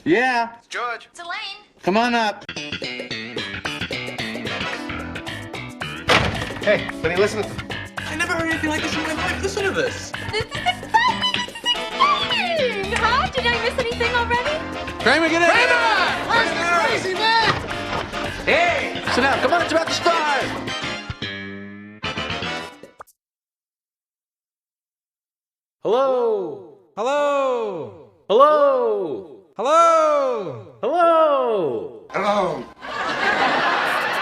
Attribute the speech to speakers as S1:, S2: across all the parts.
S1: Yeah.
S2: It's George.
S3: It's Elaine.
S1: Come on up.
S2: Hey, Vinny, listen.
S4: I never heard anything like this in my life. Listen to this.
S3: This is exciting! This is exciting! Huh? Did I miss anything already?
S1: Kramer, get in.
S2: Where's the crazy man?
S1: Hey, sit down. Come on, it's about to start.
S4: Hello.
S5: Hello!
S4: Hello.
S5: Hello!
S4: Hello.
S2: Hello.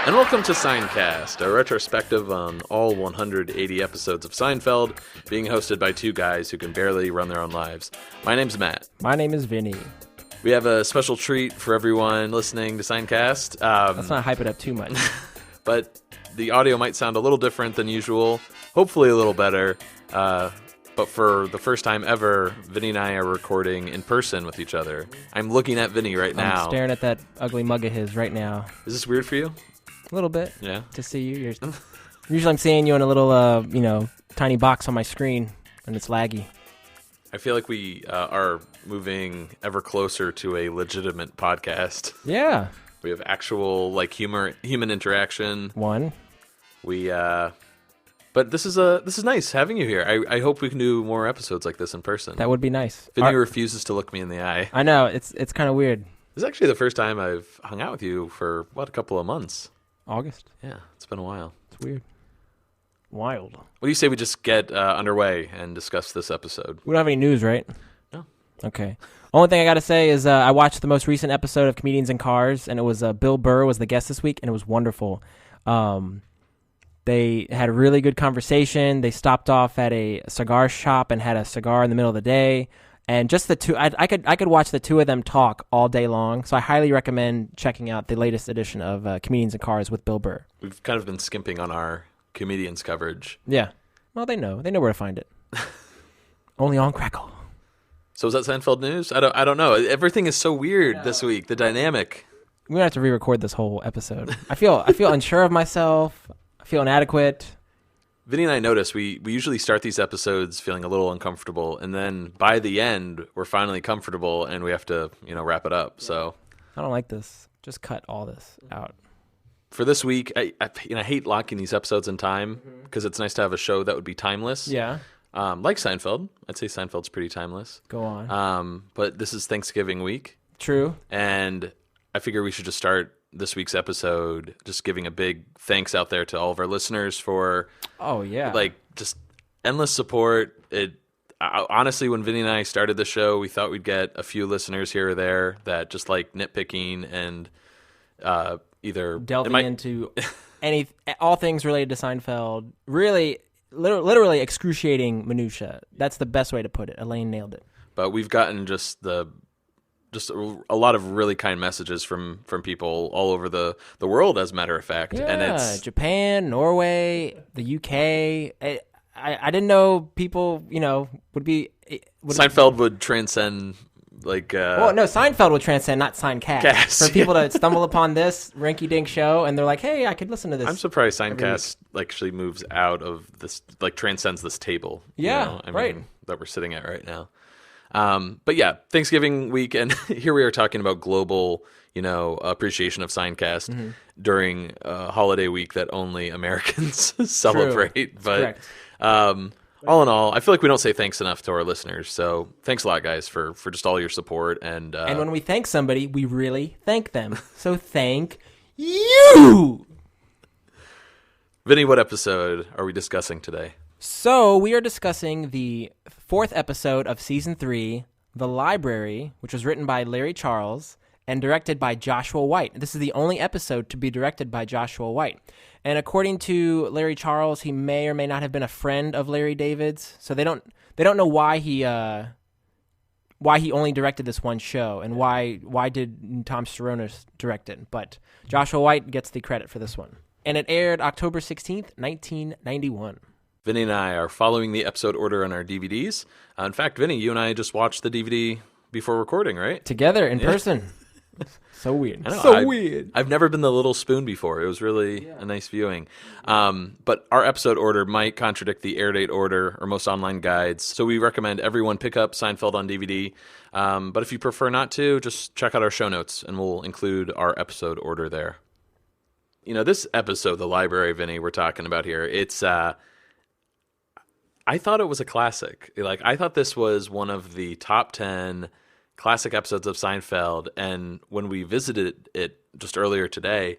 S4: And welcome to Seincast, a retrospective on all 180 episodes of Seinfeld, being hosted by two guys who can barely run their own lives. My name's Matt.
S5: My name is Vinny.
S4: We have a special treat for everyone listening to Seincast.
S5: Let's not hype it up too much.
S4: But the audio might sound a little different than usual, hopefully a little better. But for the first time ever, Vinny and I are recording in person with each other. I'm looking at Vinny right now.
S5: I'm staring at that ugly mug of his right now.
S4: Is this weird for you?
S5: A little bit.
S4: Yeah.
S5: To see you. Usually I'm seeing you in a little, tiny box on my screen, and it's laggy.
S4: I feel like we are moving ever closer to a legitimate podcast.
S5: Yeah.
S4: We have actual human interaction.
S5: One.
S4: But this is nice having you here. I hope we can do more episodes like this in person.
S5: That would be nice.
S4: Vinny refuses to look me in the eye.
S5: I know. It's kind of weird.
S4: This is actually the first time I've hung out with you for, a couple of months.
S5: August.
S4: Yeah, it's been a while.
S5: It's weird. Wild.
S4: What do you say we just get underway and discuss this episode?
S5: We don't have any news, right?
S4: No.
S5: Okay. Only thing I got to say is I watched the most recent episode of Comedians in Cars, and it was Bill Burr was the guest this week, and it was wonderful. They had a really good conversation. They stopped off at a cigar shop and had a cigar in the middle of the day. And just the two, I could watch the two of them talk all day long. So I highly recommend checking out the latest edition of Comedians in Cars with Bill Burr.
S4: We've kind of been skimping on our comedians coverage.
S5: Yeah. Well, they know where to find it. Only on Crackle.
S4: So is that Seinfeld news? I don't know. Everything is so weird this week. The dynamic.
S5: We're gonna have to re-record this whole episode. I feel unsure of myself. I feel inadequate.
S4: Vinny and I notice we usually start these episodes feeling a little uncomfortable, and then by the end, we're finally comfortable, and we have to, wrap it up. So
S5: I don't like this. Just cut all this out.
S4: For this week, I hate locking these episodes in time because it's nice to have a show that would be timeless.
S5: Yeah.
S4: Like Seinfeld. I'd say Seinfeld's pretty timeless.
S5: Go on.
S4: But this is Thanksgiving week.
S5: True.
S4: And I figure we should just start this week's episode just giving a big thanks out there to all of our listeners for just endless support. Honestly, when Vinny and I started the show, we thought we'd get a few listeners here or there that just like nitpicking and either
S5: delving into all things related to Seinfeld. Really, literally excruciating minutia. That's the best way to put it. Elaine nailed it.
S4: But we've gotten just a lot of really kind messages from people all over the world, as a matter of fact.
S5: Yeah,
S4: and it's
S5: Japan, Norway, the UK. I didn't know people, would be...
S4: Seinfeld would transcend,
S5: Seinfeld would transcend, not Seincast. For people to stumble upon this rinky-dink show, and they're like, hey, I could listen to this.
S4: I'm surprised Seincast actually moves out of this, transcends this table.
S5: Yeah, right.
S4: That we're sitting at right now. But yeah, Thanksgiving week, and here we are talking about global, appreciation of Seincast during a holiday week that only Americans celebrate. But all in all, I feel like we don't say thanks enough to our listeners. So thanks a lot, guys, for just all your support. And
S5: when we thank somebody, we really thank them. So thank you!
S4: Vinny, what episode are we discussing today?
S5: So we are discussing the fourth episode of season 3, The Library, which was written by Larry Charles and directed by Joshua White. This is the only episode to be directed by Joshua White. And according to Larry Charles, he may or may not have been a friend of Larry David's. So they don't know why he only directed this one show and why did Tom Steronis direct it. But Joshua White gets the credit for this one. And it aired October 16th, 1991.
S4: Vinny and I are following the episode order on our DVDs. In fact, Vinny, you and I just watched the DVD before recording, right?
S5: Together in person. So weird.
S4: I know,
S5: So weird.
S4: I've never been the little spoon before. It was really a nice viewing. But our episode order might contradict the air date order or most online guides. So we recommend everyone pick up Seinfeld on DVD. But if you prefer not to, just check out our show notes and we'll include our episode order there. This episode, The Library, Vinny, we're talking about here, it's... I thought it was a classic. I thought this was one of the top 10 classic episodes of Seinfeld, and when we visited it just earlier today,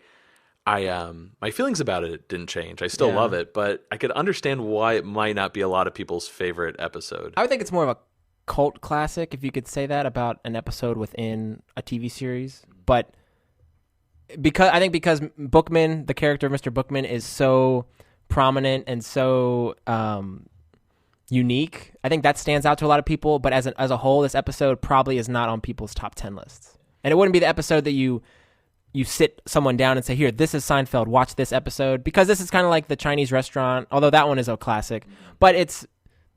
S4: my feelings about it didn't change. I still love it, but I could understand why it might not be a lot of people's favorite episode.
S5: I would think it's more of a cult classic, if you could say that about an episode within a TV series. But because Bookman, the character of Mr. Bookman, is so prominent and so unique, I think that stands out to a lot of people. But as a whole, this episode probably is not on people's top 10 lists. And it wouldn't be the episode that you sit someone down and say, here, this is Seinfeld, watch this episode, because this is kind of like the Chinese restaurant, although that one is a classic. But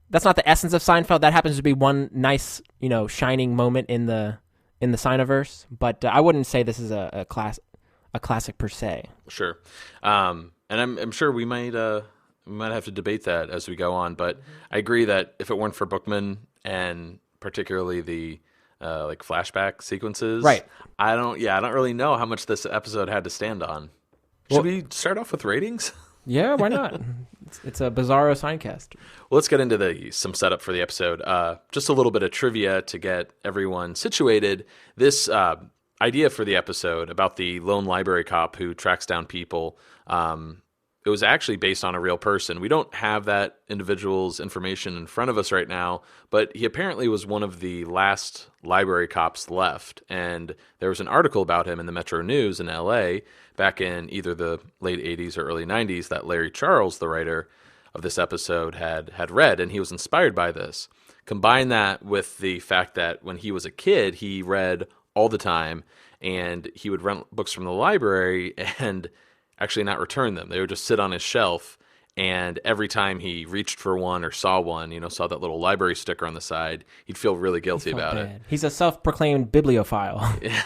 S5: that's not the essence of Seinfeld. That happens to be one nice, shining moment in the Seineverse. But I wouldn't say this is a classic per se.
S4: Sure. And I'm sure we might have to debate that as we go on, but I agree that if it weren't for Bookman and particularly the flashback sequences,
S5: right? I
S4: don't really know how much this episode had to stand on. Should we start off with ratings?
S5: Yeah, why not? It's a bizarro Seincast.
S4: Well, let's get into some setup for the episode. Just a little bit of trivia to get everyone situated. This idea for the episode about the lone library cop who tracks down people, it was actually based on a real person. We don't have that individual's information in front of us right now, but he apparently was one of the last library cops left. And there was an article about him in the Metro News in LA back in either the late 80s or early 90s that Larry Charles, the writer of this episode, had read, and he was inspired by this. Combine that with the fact that when he was a kid, he read all the time, and he would rent books from the library and actually not return them. They would just sit on his shelf, and every time he reached for one or saw one, saw that little library sticker on the side, he'd feel really guilty about it.
S5: He's a self-proclaimed bibliophile.
S4: Yeah.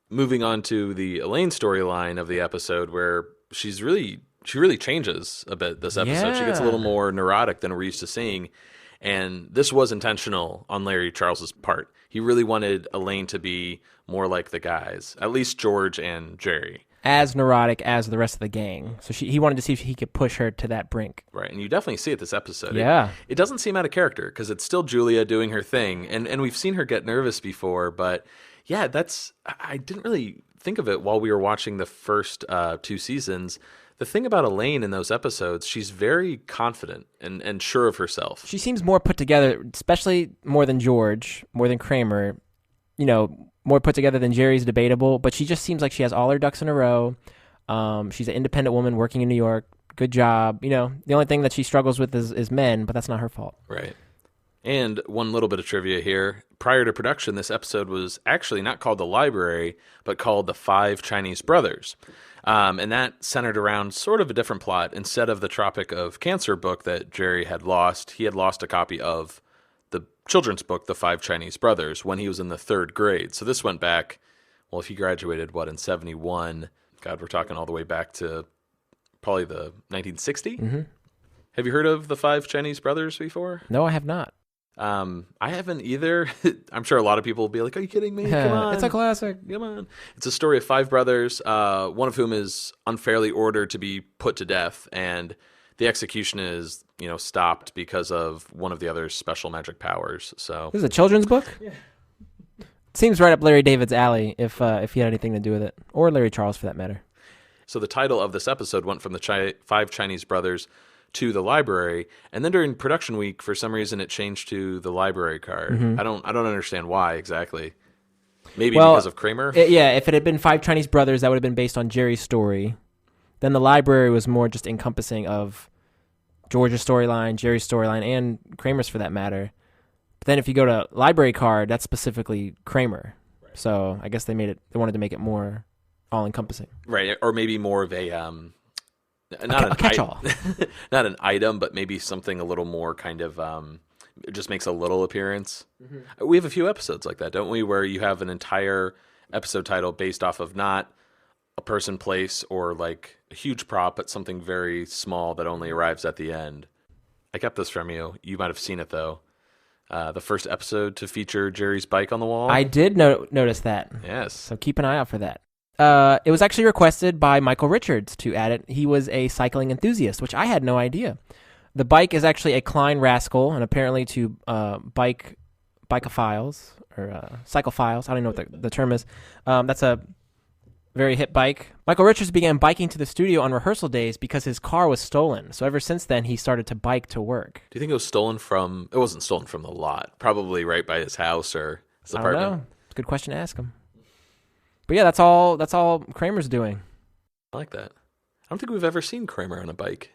S4: Moving on to the Elaine storyline of the episode, where she really changes a bit this episode.
S5: Yeah.
S4: She gets a little more neurotic than we're used to seeing, and this was intentional on Larry Charles's part. He really wanted Elaine to be more like the guys, at least George and Jerry.
S5: As neurotic as the rest of the gang. So he wanted to see if he could push her to that brink.
S4: Right, and you definitely see it this episode.
S5: Yeah.
S4: It doesn't seem out of character, because it's still Julia doing her thing, and we've seen her get nervous before, but yeah, I didn't really think of it while we were watching the first 2 seasons. The thing about Elaine in those episodes, she's very confident and sure of herself.
S5: She seems more put together, especially more than George, more than Kramer. More put together than Jerry's debatable, but she just seems like she has all her ducks in a row. She's an independent woman working in New York. Good job. The only thing that she struggles with is men, but that's not her fault.
S4: Right. And one little bit of trivia here. Prior to production, this episode was actually not called The Library, but called The Five Chinese Brothers. And that centered around sort of a different plot. Instead of the Tropic of Cancer book that Jerry had lost, he had lost a copy of the children's book, The Five Chinese Brothers, when he was in the 3rd grade. So this went back, well, if he graduated, in 71? God, we're talking all the way back to probably the 1960?
S5: Mm-hmm.
S4: Have you heard of The Five Chinese Brothers before?
S5: No, I have not.
S4: I haven't either. I'm sure a lot of people will be like, are you kidding me? Come on.
S5: It's a classic.
S4: Come on. It's a story of 5 brothers, one of whom is unfairly ordered to be put to death, and the execution is, stopped because of one of the other's special magic powers. So
S5: this is a children's book? Yeah. Seems right up Larry David's alley if he had anything to do with it, or Larry Charles for that matter.
S4: So the title of this episode went from the 5 Chinese Brothers to The Library, and then during production week, for some reason, it changed to The Library Card. Mm-hmm. I don't understand why exactly. Maybe because of Kramer?
S5: If it had been 5 Chinese Brothers, that would have been based on Jerry's story. Then The Library was more just encompassing of George's storyline, Jerry's storyline, and Kramer's for that matter. But then if you go to Library Card, that's specifically Kramer. Right. So I guess they wanted to make it more all-encompassing.
S4: Right, or maybe more of a
S5: catch-all.
S4: Not an item, but maybe something a little more kind of just makes a little appearance. We have a few episodes like that, don't we? Where you have an entire episode title based off of not a person, place, or like a huge prop, but something very small that only arrives at the end. I kept this from you. You might have seen it though. The first episode to feature Jerry's bike on the wall.
S5: I did notice that.
S4: Yes.
S5: So keep an eye out for that. It was actually requested by Michael Richards to add it. He was a cycling enthusiast, which I had no idea. The bike is actually a Klein Rascal, and apparently to bikeophiles or cyclephiles, I don't know what the term is. That's a very hip bike. Michael Richards began biking to the studio on rehearsal days because his car was stolen. So ever since then, he started to bike to work.
S4: Do you think it was stolen from? It wasn't stolen from the lot. Probably right by his house or his
S5: I
S4: apartment.
S5: don't know. It's a good question to ask him. But yeah, that's all Kramer's doing.
S4: I like that. I don't think we've ever seen Kramer on a bike.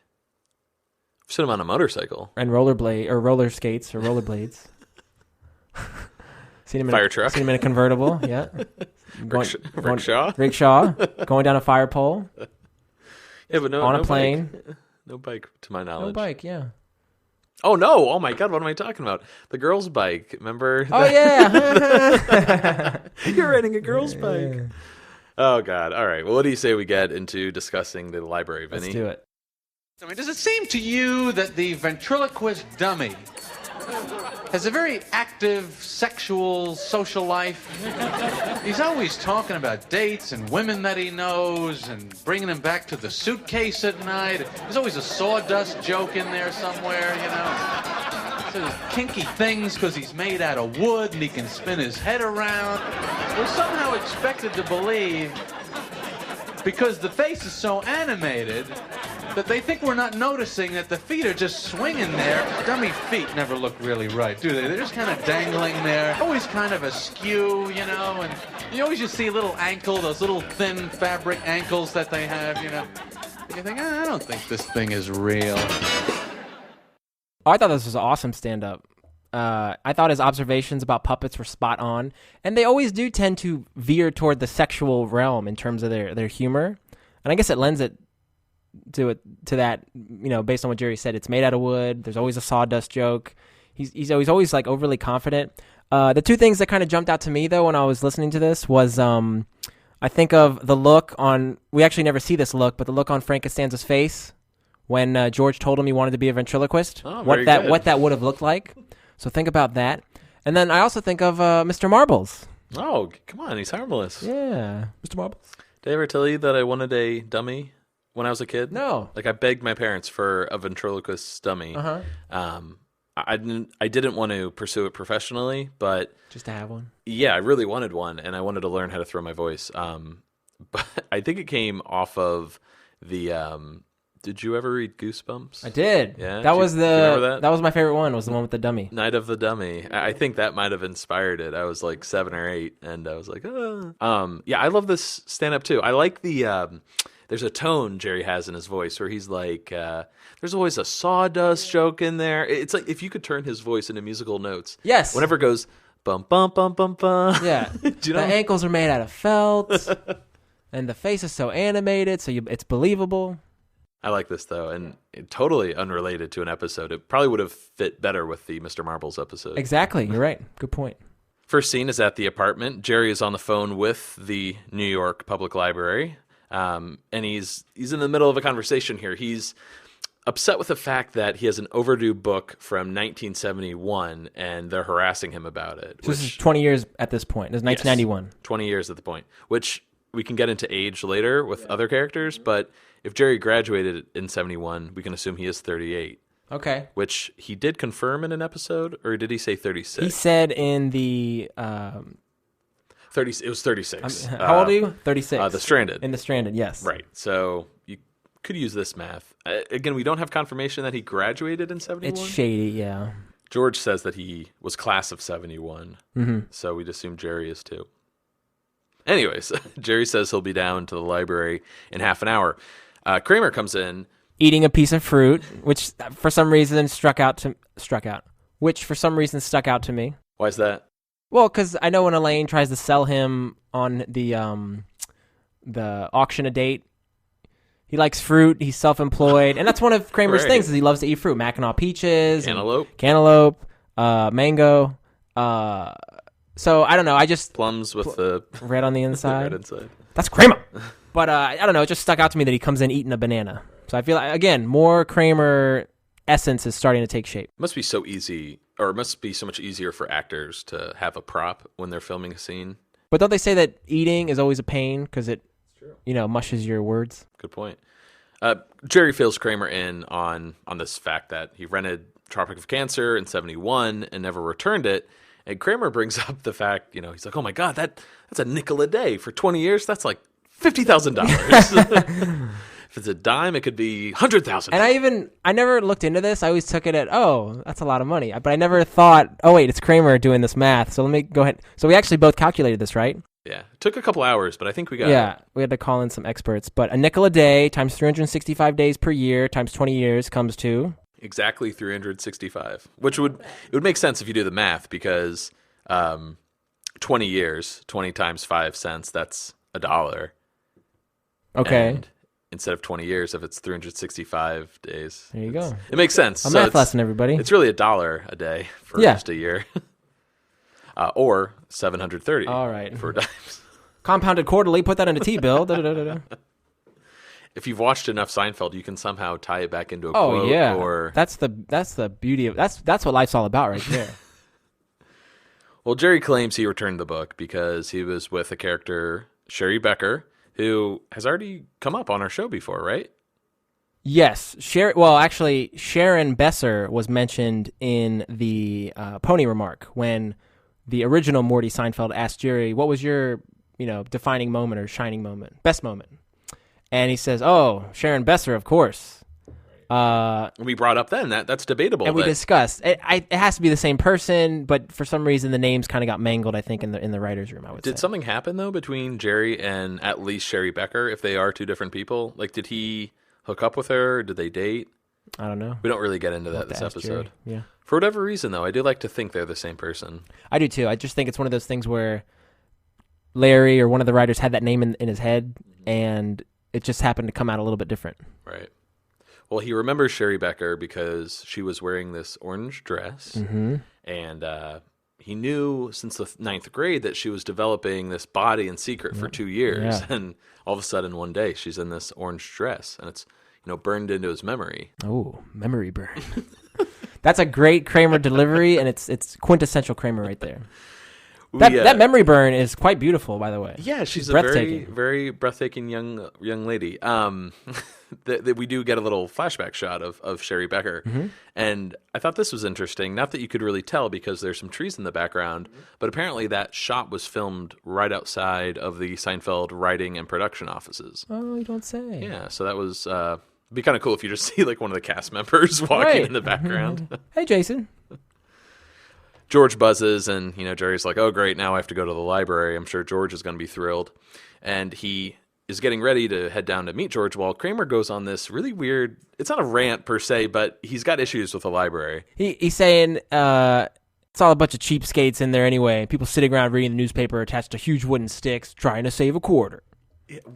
S4: We've seen him on a motorcycle.
S5: And roller skates or rollerblades. Seen him
S4: Fire truck.
S5: Seen him in a convertible, yeah.
S4: Rickshaw.
S5: Going down a fire pole.
S4: Yeah, but
S5: on a plane.
S4: Bike. No bike, to my knowledge.
S5: No bike, yeah.
S4: Oh, no. Oh, my God. What am I talking about? The girl's bike. Remember?
S5: Oh, yeah.
S4: You're riding a girl's bike. Oh, God. All right. Well, what do you say we get into discussing the library, Vinny?
S5: Let's do it.
S1: I mean, does it seem to you that the ventriloquist dummy has a very active sexual social life? He's always talking about dates and women that he knows and bringing them back to the suitcase at night. There's always a sawdust joke in there somewhere, you know. So there's kinky things because he's made out of wood and he can spin his head around. We're somehow expected to believe, because the face is so animated, that they think we're not noticing that the feet are just swinging there. Dummy feet never look really right, do they? They're just kind of dangling there, always kind of askew, you know, and you always just see little ankle, those little thin fabric ankles that they have, you know. You think, I don't think this thing is real.
S5: Oh, I thought this was awesome stand-up. I thought his observations about puppets were spot on, and they always do tend to veer toward the sexual realm in terms of their humor, and I guess it lends it to that, you know, based on what Jerry said. It's made out of wood. There's always a sawdust joke. He's always like overly confident. The two things that kind of jumped out to me though when I was listening to this was I think of the look on. We actually never see this look, but the look on Frank Costanza's face when George told him he wanted to be a ventriloquist.
S4: Oh,
S5: what that would have looked like. So think about that. And then I also think of Mr. Marbles.
S4: Oh, come on. He's harmless.
S5: Yeah. Mr. Marbles.
S4: Did I ever tell you that I wanted a dummy when I was a kid?
S5: No.
S4: Like, I begged my parents for a ventriloquist dummy.
S5: Uh-huh.
S4: I didn't want to pursue it professionally, but
S5: just to have one.
S4: Yeah, I really wanted one, and I wanted to learn how to throw my voice. But I think it came off of the. Did you ever read Goosebumps?
S5: I did.
S4: Yeah,
S5: that was
S4: do you remember that?
S5: That was my favorite one. Was the one with the dummy.
S4: Night of the Dummy. I think that might have inspired it. I was like 7 or 8, and I was like, yeah, I love this stand up too. I like the. There's a tone Jerry has in his voice where he's like, there's always a sawdust joke in there. It's like if you could turn his voice into musical notes.
S5: Yes.
S4: Whenever it goes bum bum bum bum bum.
S5: Yeah.
S4: Do you know?
S5: The ankles are made out of felt, and the face is so animated, so it's believable.
S4: I like this though, and totally unrelated to an episode. It probably would have fit better with the Mr. Marbles episode.
S5: Exactly. You're right. Good point.
S4: First scene is at the apartment. Jerry is on the phone with the New York Public Library. And he's in the middle of a conversation here. He's upset with the fact that he has an overdue book from 1971, and they're harassing him about it.
S5: So this is 20 years at this point. This is 1991.
S4: Yes, 20 years at the point, which we can get into age later with other characters, but if Jerry graduated in 71, we can assume he is 38.
S5: Okay.
S4: Which he did confirm in an episode, or did he say 36?
S5: He said in the...
S4: 30. It was 36.
S5: How old are you? 36.
S4: The Stranded.
S5: In the Stranded, yes.
S4: Right. So you could use this math. Again, we don't have confirmation that he graduated in 71.
S5: It's shady, yeah.
S4: George says that he was class of 71.
S5: Mm-hmm.
S4: So we'd assume Jerry is too. Anyways, Jerry says he'll be down to the library in half an hour. Kramer comes in.
S5: Eating a piece of fruit, which for some reason stuck out to me.
S4: Why is that?
S5: Well, because I know when Elaine tries to sell him on the auction a date, he likes fruit, he's self-employed, and that's one of Kramer's
S4: Right.
S5: things is he loves to eat fruit. Mackinac peaches.
S4: Cantaloupe.
S5: Cantaloupe. mango. So I don't know. I just
S4: Plums with the
S5: red on the inside.
S4: red inside.
S5: That's Kramer. But I don't know. It just stuck out to me that he comes in eating a banana. So I feel like, again, more Kramer essence is starting to take shape.
S4: It must be so easy, or it must be so much easier for actors to have a prop when they're filming a scene.
S5: But don't they say that eating is always a pain because it, mushes your words?
S4: Good point. Jerry fills Kramer in on this fact that he rented Tropic of Cancer in 1971 and never returned it. And Kramer brings up the fact, he's like, oh my God, that's a nickel a day for 20 years. That's like $50,000. If it's a dime, it could be $100,000.
S5: And I never looked into this. I always took it at, that's a lot of money. But I never thought, wait, it's Kramer doing this math. So let me go ahead. So we actually both calculated this, right?
S4: Yeah. It took a couple hours, but I think we got it.
S5: Yeah, we had to call in some experts. But a nickel a day times 365 days per year times 20 years comes to...
S4: Exactly 365, which would make sense if you do the math because 20 years, 20 times 5 cents, that's $1.
S5: Okay.
S4: And instead of 20 years, if it's 365 days.
S5: There you go.
S4: It makes sense.
S5: A math lesson, everybody.
S4: It's really $1 a day for just a year. Or 730
S5: All right.
S4: for dimes.
S5: Compounded quarterly, put that in a T-bill.
S4: If you've watched enough Seinfeld, you can somehow tie it back into a quote.
S5: Oh yeah,
S4: or...
S5: that's the beauty of that's what life's all about right there.
S4: Well, Jerry claims he returned the book because he was with a character, Sherry Becker, who has already come up on our show before, right?
S5: Yes, Sharon Besser was mentioned in the pony remark when the original Morty Seinfeld asked Jerry, "What was your defining moment or shining moment, best moment?" And he says, Sharon Besser, of course.
S4: We brought up then that's debatable.
S5: And we discussed it has to be the same person, but for some reason the names kind of got mangled. I think in the writers' room.
S4: Did something happen though between Jerry and at least Sherry Becker? If they are two different people, like did he hook up with her? Did they date?
S5: I don't know.
S4: We don't really get into that this episode.
S5: Jerry. Yeah.
S4: For whatever reason, though, I do like to think they're the same person.
S5: I do too. I just think it's one of those things where Larry or one of the writers had that name in his head, and it just happened to come out a little bit different.
S4: Right. Well, he remembers Sherry Becker because she was wearing this orange dress, and he knew since the 9th grade that she was developing this body in secret for 2 years, and all of a sudden one day she's in this orange dress, and it's burned into his memory.
S5: Oh, memory burn. That's a great Kramer delivery, and it's quintessential Kramer right there. That memory burn is quite beautiful, by the way.
S4: Yeah, she's a very, very breathtaking young lady. That we do get a little flashback shot of Sherry Becker, and I thought this was interesting. Not that you could really tell because there's some trees in the background, but apparently that shot was filmed right outside of the Seinfeld writing and production offices.
S5: Oh, you don't say.
S4: Yeah, so that was it'd be kind of cool if you just see like one of the cast members walking in the background.
S5: Hey, Jason.
S4: George buzzes, and Jerry's like, "Oh, great! Now I have to go to the library." I'm sure George is going to be thrilled, and he is getting ready to head down to meet George. While Kramer goes on this really weird. It's not a rant per se, but he's got issues with the library.
S5: He's saying it's all a bunch of cheapskates in there anyway. People sitting around reading the newspaper attached to huge wooden sticks, trying to save a quarter.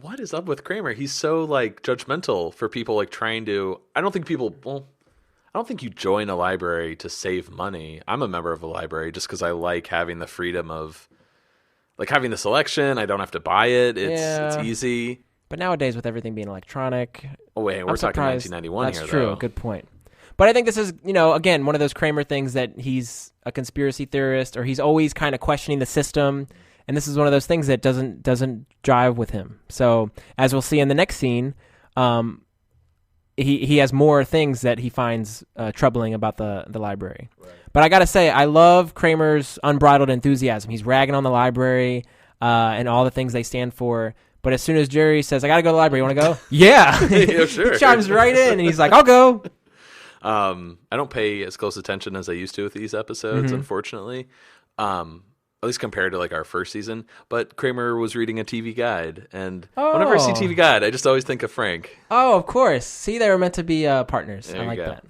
S4: What is up with Kramer? He's so like judgmental for people like trying to. I don't think you join a library to save money. I'm a member of a library just because I like having the freedom of, like having the selection. I don't have to buy it. It's easy.
S5: But nowadays with everything being electronic.
S4: Oh wait, we're talking 1991
S5: That's
S4: here.
S5: That's true.
S4: Though.
S5: Good point. But I think this is, again, one of those Kramer things that he's a conspiracy theorist or he's always kind of questioning the system. And this is one of those things that doesn't jive with him. So as we'll see in the next scene, he has more things that he finds troubling about the library. Right. But I got to say, I love Kramer's unbridled enthusiasm. He's ragging on the library and all the things they stand for. But as soon as Jerry says, I got to go to the library, you want to go? Yeah.
S4: Yeah, sure.
S5: He chimes right in, and he's like, I'll go.
S4: I don't pay as close attention as I used to with these episodes, unfortunately. At least compared to like our first season. But Kramer was reading a TV guide, and whenever I see TV guide, I just always think of Frank.
S5: Oh, of course. See, they were meant to be partners.
S4: There
S5: I like that.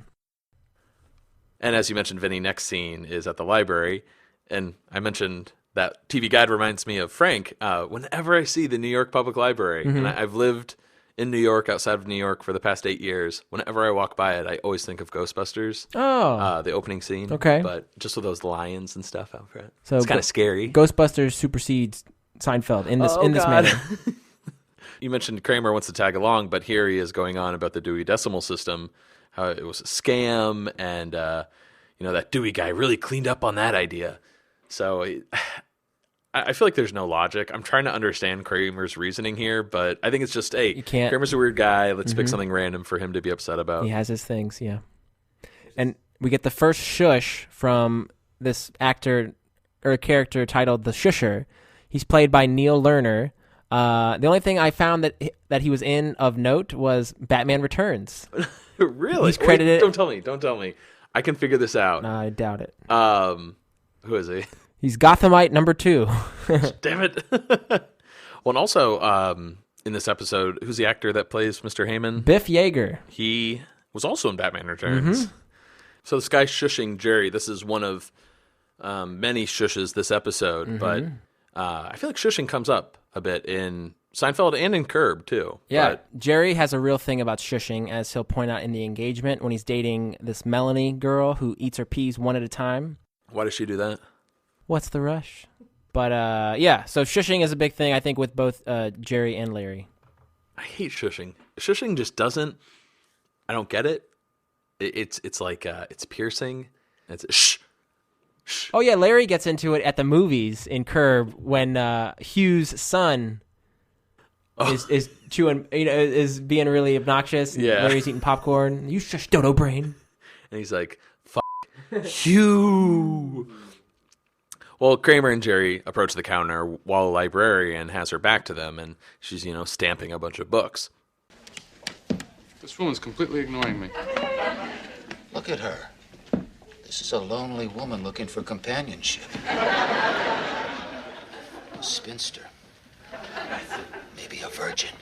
S4: And as you mentioned, Vinny, next scene is at the library, and I mentioned that TV guide reminds me of Frank. Whenever I see the New York Public Library, and I've lived in New York, outside of New York, for the past 8 years. Whenever I walk by it, I always think of Ghostbusters.
S5: Oh.
S4: The opening scene.
S5: Okay.
S4: But just with those lions and stuff out front.
S5: So
S4: it's kind of scary.
S5: Ghostbusters supersedes Seinfeld in this manner.
S4: You mentioned Kramer wants to tag along, but here he is going on about the Dewey Decimal System, how it was a scam, and that Dewey guy really cleaned up on that idea. So I feel like there's no logic. I'm trying to understand Kramer's reasoning here, but I think it's just, hey,
S5: You can't.
S4: Kramer's a weird guy. Let's pick something random for him to be upset about.
S5: He has his things, yeah. And we get the first shush from this actor or character titled the Shusher. He's played by Neil Lerner. The only thing I found that he was in of note was Batman Returns.
S4: Really?
S5: He's credited.
S4: Wait, don't tell me. I can figure this out.
S5: No, I doubt it.
S4: Who is he?
S5: He's Gothamite number 2.
S4: Damn it. Well, and also in this episode, who's the actor that plays Mr. Heyman?
S5: Biff Yeager.
S4: He was also in Batman Returns. So this guy shushing Jerry, this is one of many shushes this episode, but I feel like shushing comes up a bit in Seinfeld and in Curb, too.
S5: Yeah,
S4: But
S5: Jerry has a real thing about shushing, as he'll point out in The Engagement when he's dating this Melanie girl who eats her peas one at a time.
S4: why does she do that?
S5: What's the rush? But yeah, so shushing is a big thing, I think, with both Jerry and Larry.
S4: I hate shushing. Shushing just doesn't. I don't get it. It's like it's piercing. It's shh.
S5: Oh yeah, Larry gets into it at the movies in Curb when Hugh's son is chewing, is being really obnoxious.
S4: Yeah.
S5: Larry's eating popcorn. You shush, dodo brain.
S4: And he's like, "Fuck you." Well, Kramer and Jerry approach the counter while the librarian has her back to them, and she's stamping a bunch of books.
S6: This woman's completely ignoring me.
S7: Look at her. This is a lonely woman looking for companionship. A spinster. Maybe a virgin.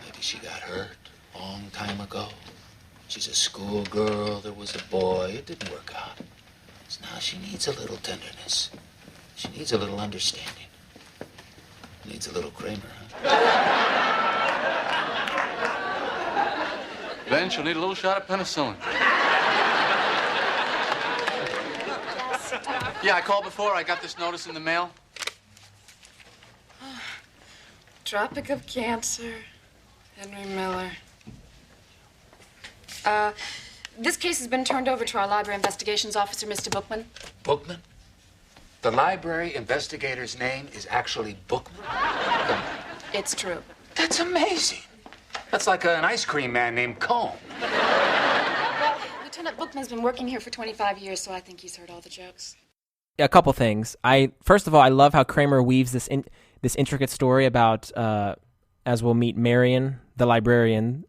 S7: Maybe she got hurt a long time ago. She's a schoolgirl. There was a boy. It didn't work out. So now she needs a little tenderness. She needs a little understanding. Needs a little Kramer, huh?
S6: Then she'll need a little shot of penicillin. Yeah, I called before. I got this notice in the mail.
S8: Tropic of Cancer, Henry Miller. This case has been turned over to our library investigations officer, Mr. Bookman.
S7: Bookman? The library investigator's name is actually Bookman?
S8: It's true.
S7: That's amazing. That's like an ice cream man named Cone.
S8: Well, Lieutenant Bookman's been working here for 25 years, so I think he's heard all the jokes.
S5: A couple things. First of all, I love how Kramer weaves this intricate story about, as we'll meet Marion, the librarian,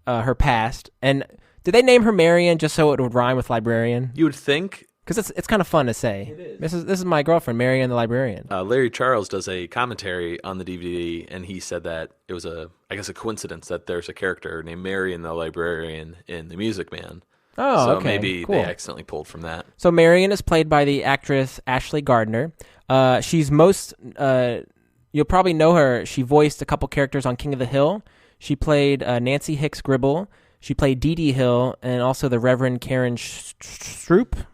S5: her past. And did they name her Marion just so it would rhyme with librarian?
S4: You would think.
S5: Because it's kind of fun to say. It is. This is my girlfriend, Marion the librarian.
S4: Larry Charles does a commentary on the DVD, and he said that it was a coincidence that there's a character named Marion the librarian in The Music Man.
S5: Oh,
S4: so
S5: okay.
S4: maybe
S5: Cool.
S4: they accidentally pulled from that.
S5: So Marion is played by the actress Ashley Gardner. She's you'll probably know her. She voiced a couple characters on King of the Hill. She played Nancy Hicks Gribble. She played Dee Dee Hill and also the Reverend Karen Stroop.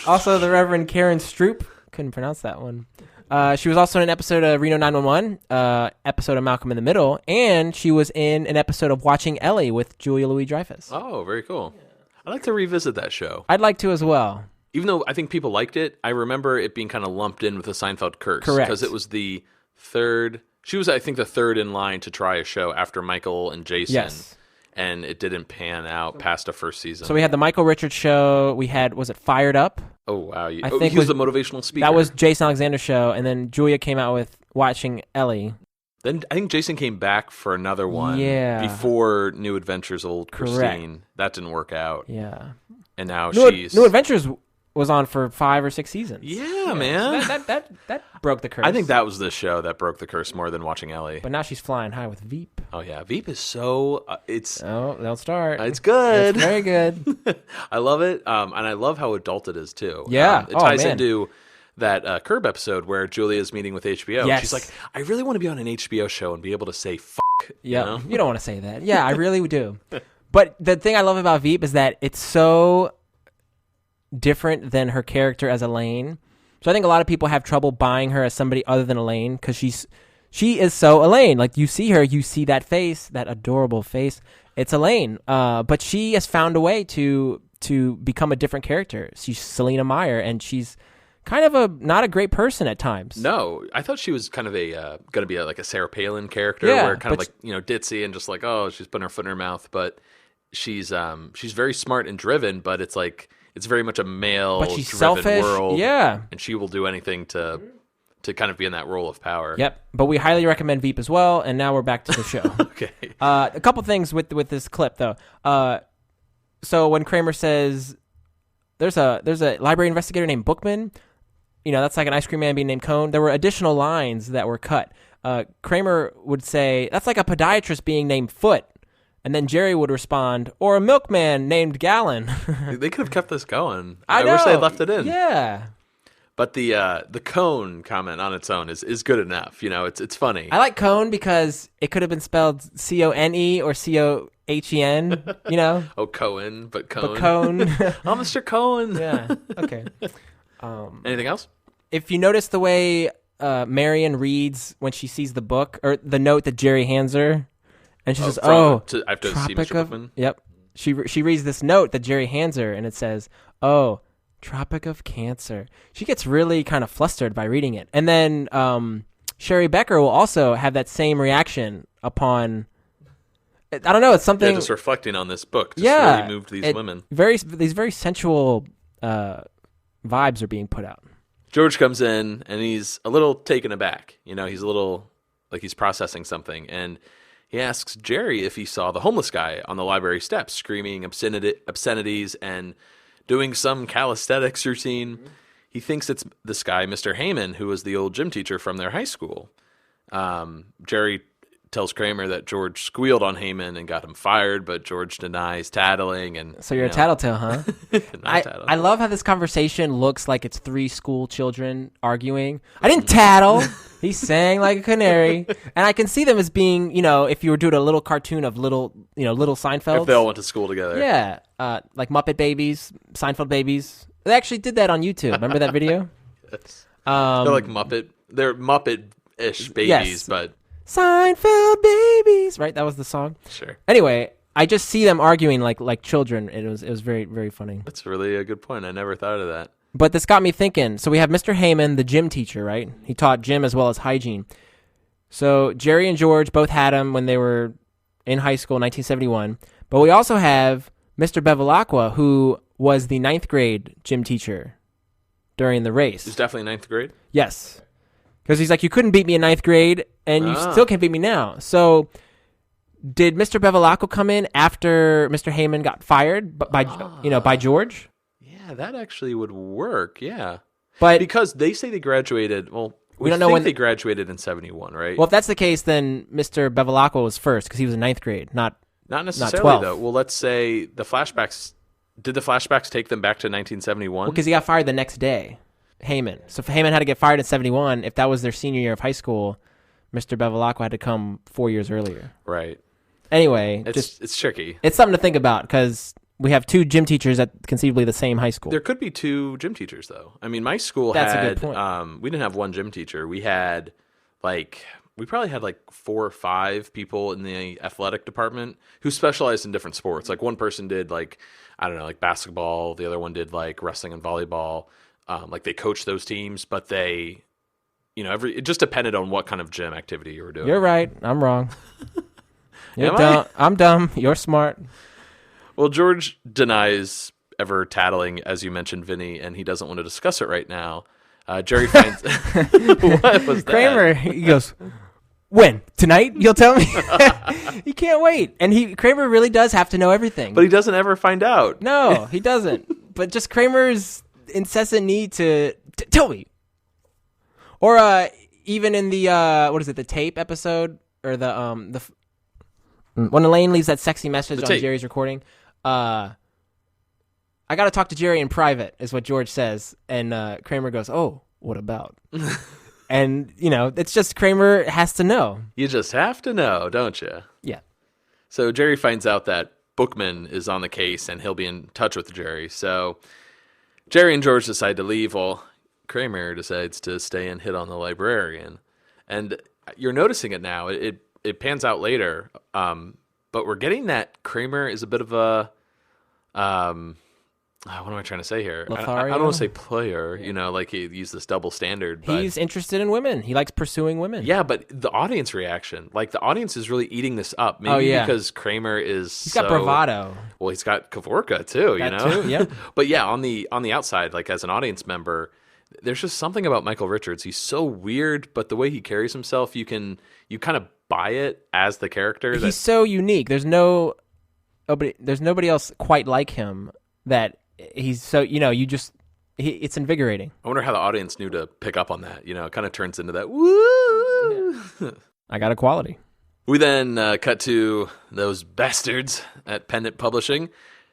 S5: Also the Reverend Karen Stroop. Couldn't pronounce that one. She was also in an episode of Reno 911, episode of Malcolm in the Middle, and she was in an episode of Watching Ellie with Julia Louis-Dreyfus.
S4: Oh, very cool. I'd like to revisit that show.
S5: I'd like to as well.
S4: Even though I think people liked it, I remember it being kind of lumped in with the Seinfeld curse.
S5: Correct.
S4: Because it was the third. She was, I think, the third in line to try a show after Michael and Jason.
S5: Yes.
S4: And it didn't pan out past the first season.
S5: So we had the Michael Richards show. We had, was it Fired Up?
S4: Oh, wow.
S5: I think
S4: he was the motivational speaker.
S5: That was Jason Alexander's show. And then Julia came out with Watching Ellie.
S4: Then I think Jason came back for another one.
S5: Yeah.
S4: Before New Adventures of Old Christine.
S5: Correct.
S4: That didn't work out.
S5: Yeah.
S4: And now
S5: New Adventures was on for 5 or 6 seasons.
S4: Yeah, man.
S5: So that broke the curse.
S4: I think that was the show that broke the curse more than Watching Ellie.
S5: But now she's flying high with Veep.
S4: Oh, yeah. Veep is so...
S5: Oh, they'll start.
S4: It's good.
S5: It's very good.
S4: I love it. And I love how adult it is, too.
S5: Yeah.
S4: It ties
S5: man.
S4: into that Curb episode where Julia's meeting with HBO.
S5: Yes.
S4: She's like, I really want to be on an HBO show and be able to say fuck.
S5: Yeah, you don't want to say that. Yeah, I really do. But the thing I love about Veep is that it's so different than her character as Elaine. So I think a lot of people have trouble buying her as somebody other than Elaine because she is so Elaine. Like, you see her, you see that face, that adorable face. It's Elaine. But she has found a way to become a different character. She's Selena Meyer, and she's kind of not a great person at times.
S4: No, I thought she was kind of going to be like a Sarah Palin character,
S5: Yeah,
S4: where kind of like, ditzy and just like, oh, she's putting her foot in her mouth. But she's very smart and driven, but it's like, it's very much a male
S5: But she's
S4: driven
S5: selfish.
S4: world.
S5: Yeah.
S4: And she will do anything to kind of be in that role of power.
S5: Yep. But we highly recommend Veep as well. And now we're back to the show.
S4: Okay.
S5: A couple things with this clip though. So when Kramer says there's a library investigator named Bookman, that's like an ice cream man being named Cone. There were additional lines that were cut. Kramer would say that's like a podiatrist being named Foot. And then Jerry would respond, or a milkman named Gallon.
S4: They could have kept this going.
S5: I
S4: wish they had
S5: know.
S4: left it in.
S5: Yeah.
S4: But the Cone comment on its own is good enough. It's funny.
S5: I like Cone because it could have been spelled C-O-N-E or C-O-H-E-N,
S4: Oh, Cohen, but Cone.
S5: But Cone.
S4: Oh, Mr. Cohen.
S5: Yeah, okay.
S4: Anything else?
S5: If you notice the way Marion reads when she sees the book, or the note that Jerry hands her, and she says, I
S4: have to see Mr. Bookman?
S5: Yep. She reads this note that Jerry hands her, and it says, Tropic of Cancer. She gets really kind of flustered by reading it. And then Sherry Becker will also have that same reaction upon, I don't know, it's something.
S4: Yeah, just reflecting on this book. Just really moved these women.
S5: These very sensual vibes are being put out.
S4: George comes in, and he's a little taken aback. He's a little, like he's processing something. And he asks Jerry if he saw the homeless guy on the library steps screaming obscenities and doing some calisthenics routine. He thinks it's this guy, Mr. Heyman, who was the old gym teacher from their high school. Jerry tells Kramer that George squealed on Heyman and got him fired, but George denies tattling. And
S5: so you're a tattletale, huh?
S4: Tattletale.
S5: I love how this conversation looks like it's three school children arguing. I didn't tattle. He sang like a canary. And I can see them as being, if you were doing a little cartoon of little Seinfeld.
S4: If they all went to school together.
S5: Yeah. Like Muppet Babies, Seinfeld Babies. They actually did that on YouTube. Remember that video?
S4: Yes. They're like Muppet. They're Muppet-ish babies,
S5: yes.
S4: But
S5: Seinfeld Babies, right? That was the song.
S4: Sure.
S5: Anyway, I just see them arguing like children. It was very, very funny.
S4: That's really a good point. I never thought of that.
S5: But this got me thinking. So we have Mr. Heyman, the gym teacher, right? He taught gym as well as hygiene. So Jerry and George both had him when they were in high school in 1971. But we also have Mr. Bevilacqua, who was the 9th grade gym teacher during the race.
S4: He's definitely 9th grade?
S5: Yes. Because he's like, you couldn't beat me in 9th grade, and you still can't beat me now. So did Mr. Bevilacqua come in after Mr. Heyman got fired by George?
S4: Yeah, that actually would work. Yeah,
S5: but
S4: because they say they graduated. Well, we don't know when they graduated in 71, right?
S5: Well, if that's the case, then Mr. Bevilacqua was first because he was in 9th grade, not
S4: necessarily though. Well, let's say the flashbacks. Did the flashbacks take them back to 1971?
S5: Well, because he got fired the next day, Heyman. So if Heyman had to get fired in 71, if that was their senior year of high school, Mr. Bevilacqua had to come 4 years earlier.
S4: Right.
S5: Anyway,
S4: it's tricky.
S5: It's something to think about because we have two gym teachers at conceivably the same high school.
S4: There could be two gym teachers, though. I mean, my school
S5: That's
S4: had.
S5: a good point.
S4: We didn't have one gym teacher. We had we probably had 4 or 5 people in the athletic department who specialized in different sports. Like one person did basketball. The other one did wrestling and volleyball. They coached those teams, but they, it just depended on what kind of gym activity you were doing.
S5: You're right. I'm wrong. You're dumb. I'm dumb. You're smart.
S4: Well, George denies ever tattling, as you mentioned, Vinny, and he doesn't want to discuss it right now. Jerry finds what was that?
S5: Kramer, he goes, when? Tonight? You'll tell me? He can't wait. And Kramer really does have to know everything.
S4: But he doesn't ever find out.
S5: No, he doesn't. But just Kramer's incessant need to tell me. Or even in the the tape episode or the when Elaine leaves that sexy message on Jerry's recording, I got to talk to Jerry in private, is what George says. And Kramer goes, oh, what about? And, it's just Kramer has to know.
S4: You just have to know, don't you?
S5: Yeah.
S4: So Jerry finds out that Bookman is on the case, and he'll be in touch with Jerry. So Jerry and George decide to leave, while Kramer decides to stay and hit on the librarian. And you're noticing it now. It pans out later, but we're getting that Kramer is a bit of a... what am I trying to say here? I don't want to say player, like he used this double standard. But
S5: he's interested in women. He likes pursuing women.
S4: Yeah, but the audience reaction, the audience is really eating this up. Maybe because Kramer he's
S5: got bravado.
S4: Well, he's got Kavorka too,
S5: Too, yeah.
S4: But yeah, on the outside, as an audience member, there's just something about Michael Richards. He's so weird, but the way he carries himself, you kind of buy it as the character.
S5: He's so unique. There's nobody else quite like him that. He's so, it's invigorating.
S4: I wonder how the audience knew to pick up on that. It kind of turns into that, woo!
S5: I got a quality.
S4: We then cut to those bastards at Pendant Publishing.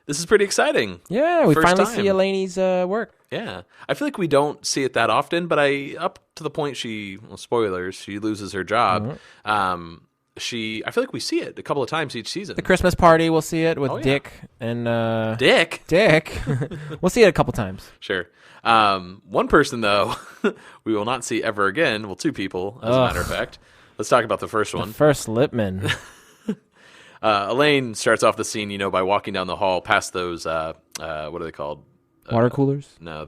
S4: This is pretty exciting.
S5: Yeah, we
S4: First
S5: finally
S4: time.
S5: see Elaine's work.
S4: Yeah. I feel like we don't see it that often, but up to the point spoilers, she loses her job. Mm-hmm. I feel like we see it a couple of times each season.
S5: The Christmas party, we'll see it with Dick and
S4: Dick.
S5: We'll see it a couple times.
S4: Sure. One person though, we will not see ever again. Well, two people, as a matter of fact. Let's talk about the first one.
S5: The first Lippman.
S4: Elaine starts off the scene, by walking down the hall past those. What are they called?
S5: Water coolers?
S4: No,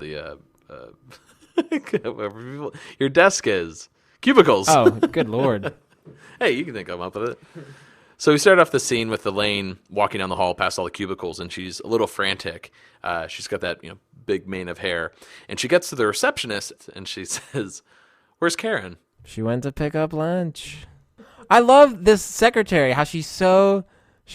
S4: your desk is cubicles.
S5: Oh, good Lord.
S4: Hey, you can think I'm up with it. So we start off the scene with Elaine walking down the hall past all the cubicles, and she's a little frantic. She's got that big mane of hair, and she gets to the receptionist, and she says, "Where's Karen?"
S5: She went to pick up lunch. I love this secretary. How she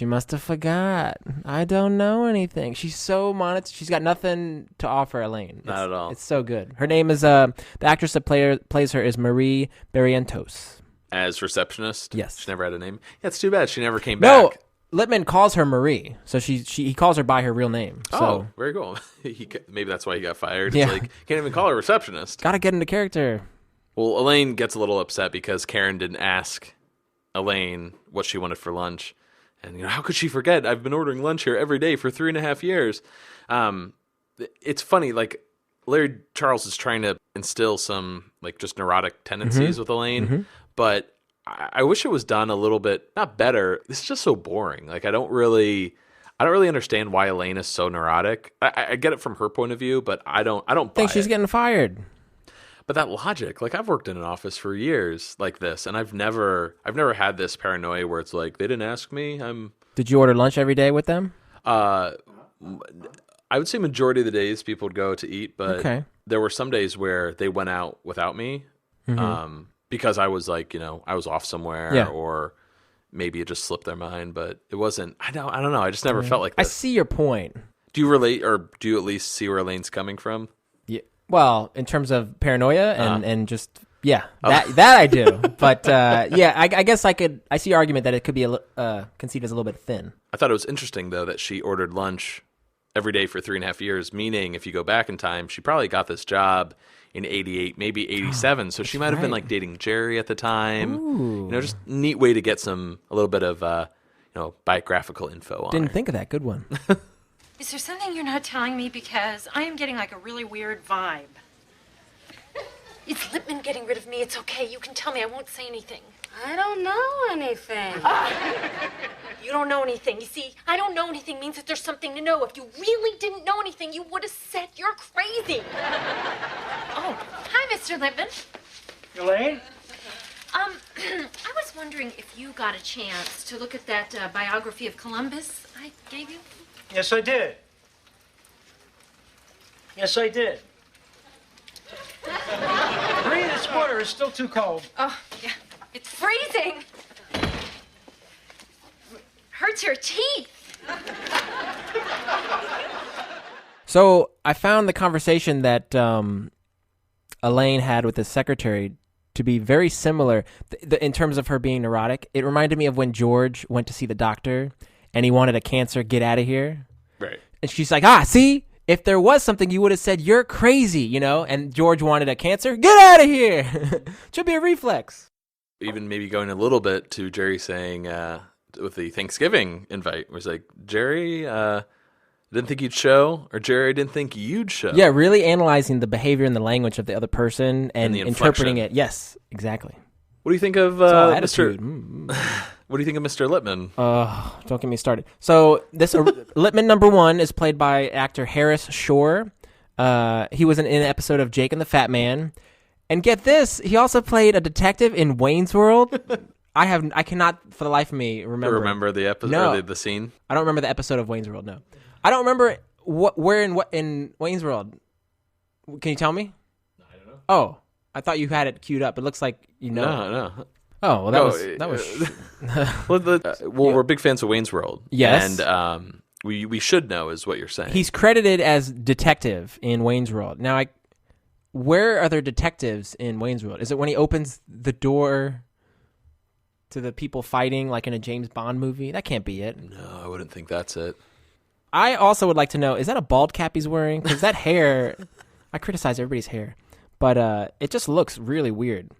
S5: must have forgot. I don't know anything. She's so She's got nothing to offer Elaine.
S4: Not at all.
S5: It's so good. Her name is the actress that plays her is Marie Barrientos.
S4: As receptionist?
S5: Yes.
S4: She never had a name? Yeah, it's too bad she never came
S5: No,
S4: back.
S5: Lippman calls her Marie, so he calls her by her real name. So.
S4: Very cool. Maybe that's why he got fired.
S5: Yeah.
S4: It's can't even call her receptionist.
S5: Gotta get into character.
S4: Well, Elaine gets a little upset because Karen didn't ask Elaine what she wanted for lunch. And, how could she forget? I've been ordering lunch here every day for 3.5 years. It's funny, Larry Charles is trying to instill some, just neurotic tendencies with Elaine. Mm-hmm. But I wish it was done a little bit, not better. It's just so boring. I don't really understand why Elaine is so neurotic. I get it from her point of view, but I don't
S5: think
S4: buy
S5: she's
S4: it.
S5: Getting fired.
S4: But that logic, I've worked in an office for years like this, and I've never had this paranoia where it's they didn't ask me.
S5: Did you order lunch every day with them?
S4: I would say majority of the days people would go to eat, but there were some days where they went out without me. Mm-hmm. Because I was I was off somewhere, or maybe it just slipped their mind, but it wasn't. I don't know. I just never felt like this.
S5: I see your point.
S4: Do you relate, or do you at least see where Elaine's coming from?
S5: Yeah. Well, in terms of paranoia and just that I do. But I guess I see your argument that it could be conceived as a little bit thin.
S4: I thought it was interesting though that she ordered lunch every day for 3.5 years. Meaning, if you go back in time, she probably got this job in 88, maybe 87. So she might have been dating Jerry at the time.
S5: Ooh.
S4: Just neat way to get a little bit of, biographical info on
S5: Didn't
S4: her.
S5: think of that. Good one.
S9: Is there something you're not telling me? Because I am getting a really weird vibe. Is Lippman getting rid of me? It's okay. You can tell me. I won't say anything.
S8: I don't know anything.
S9: You don't know anything. You see, I don't know anything means that there's something to know. If you really didn't know anything, you would have said you're crazy. Oh, hi, Mr. Lippman.
S10: Elaine?
S9: I was wondering if you got a chance to look at that biography of Columbus I gave you.
S10: Yes, I did. Yes, I did. Marie, this water is still too cold.
S9: Oh, yeah. It's freezing. Hurts your teeth.
S5: So I found the conversation that Elaine had with his secretary to be very similar in terms of her being neurotic. It reminded me of when George went to see the doctor and he wanted a cancer, get out of here.
S4: Right.
S5: And she's like, see? if there was something, you would have said, you're crazy, you know? And George wanted a cancer? Get out of here! Should be a reflex.
S4: Even maybe going a little bit to Jerry saying with the Thanksgiving invite, was like, Jerry, didn't think you'd show, or Jerry, didn't think you'd show.
S5: Yeah, really analyzing the behavior and the language of the other person and
S4: the
S5: interpreting
S4: inflection.
S5: it. Yes, exactly.
S4: What do you think of
S5: It's all
S4: Mr.
S5: attitude.
S4: What do you think of Mr. Lippman?
S5: Don't get me started. So this Lippman number 1 is played by actor Harris Shore. He was in an episode of Jake and the Fat Man. And get this, he also played a detective in Wayne's World. I cannot for the life of me remember
S4: The episode
S5: No.
S4: or the scene?
S5: I don't remember the episode of Wayne's World. No, I don't remember where in Wayne's World. Can you tell me? I don't know. Oh, I thought you had it queued up. It looks like you know.
S4: No.
S5: Oh, well, that was.
S4: Well, we're big fans of Wayne's World.
S5: Yes.
S4: And we should know is what you're saying.
S5: He's credited as detective in Wayne's World. Now, where are there detectives in Wayne's World? Is it when he opens the door to the people fighting like in a James Bond movie? That can't be it.
S4: No, I wouldn't think that's it.
S5: I also would like to know, is that a bald cap he's wearing? Because that hair, I criticize everybody's hair, but it just looks really weird.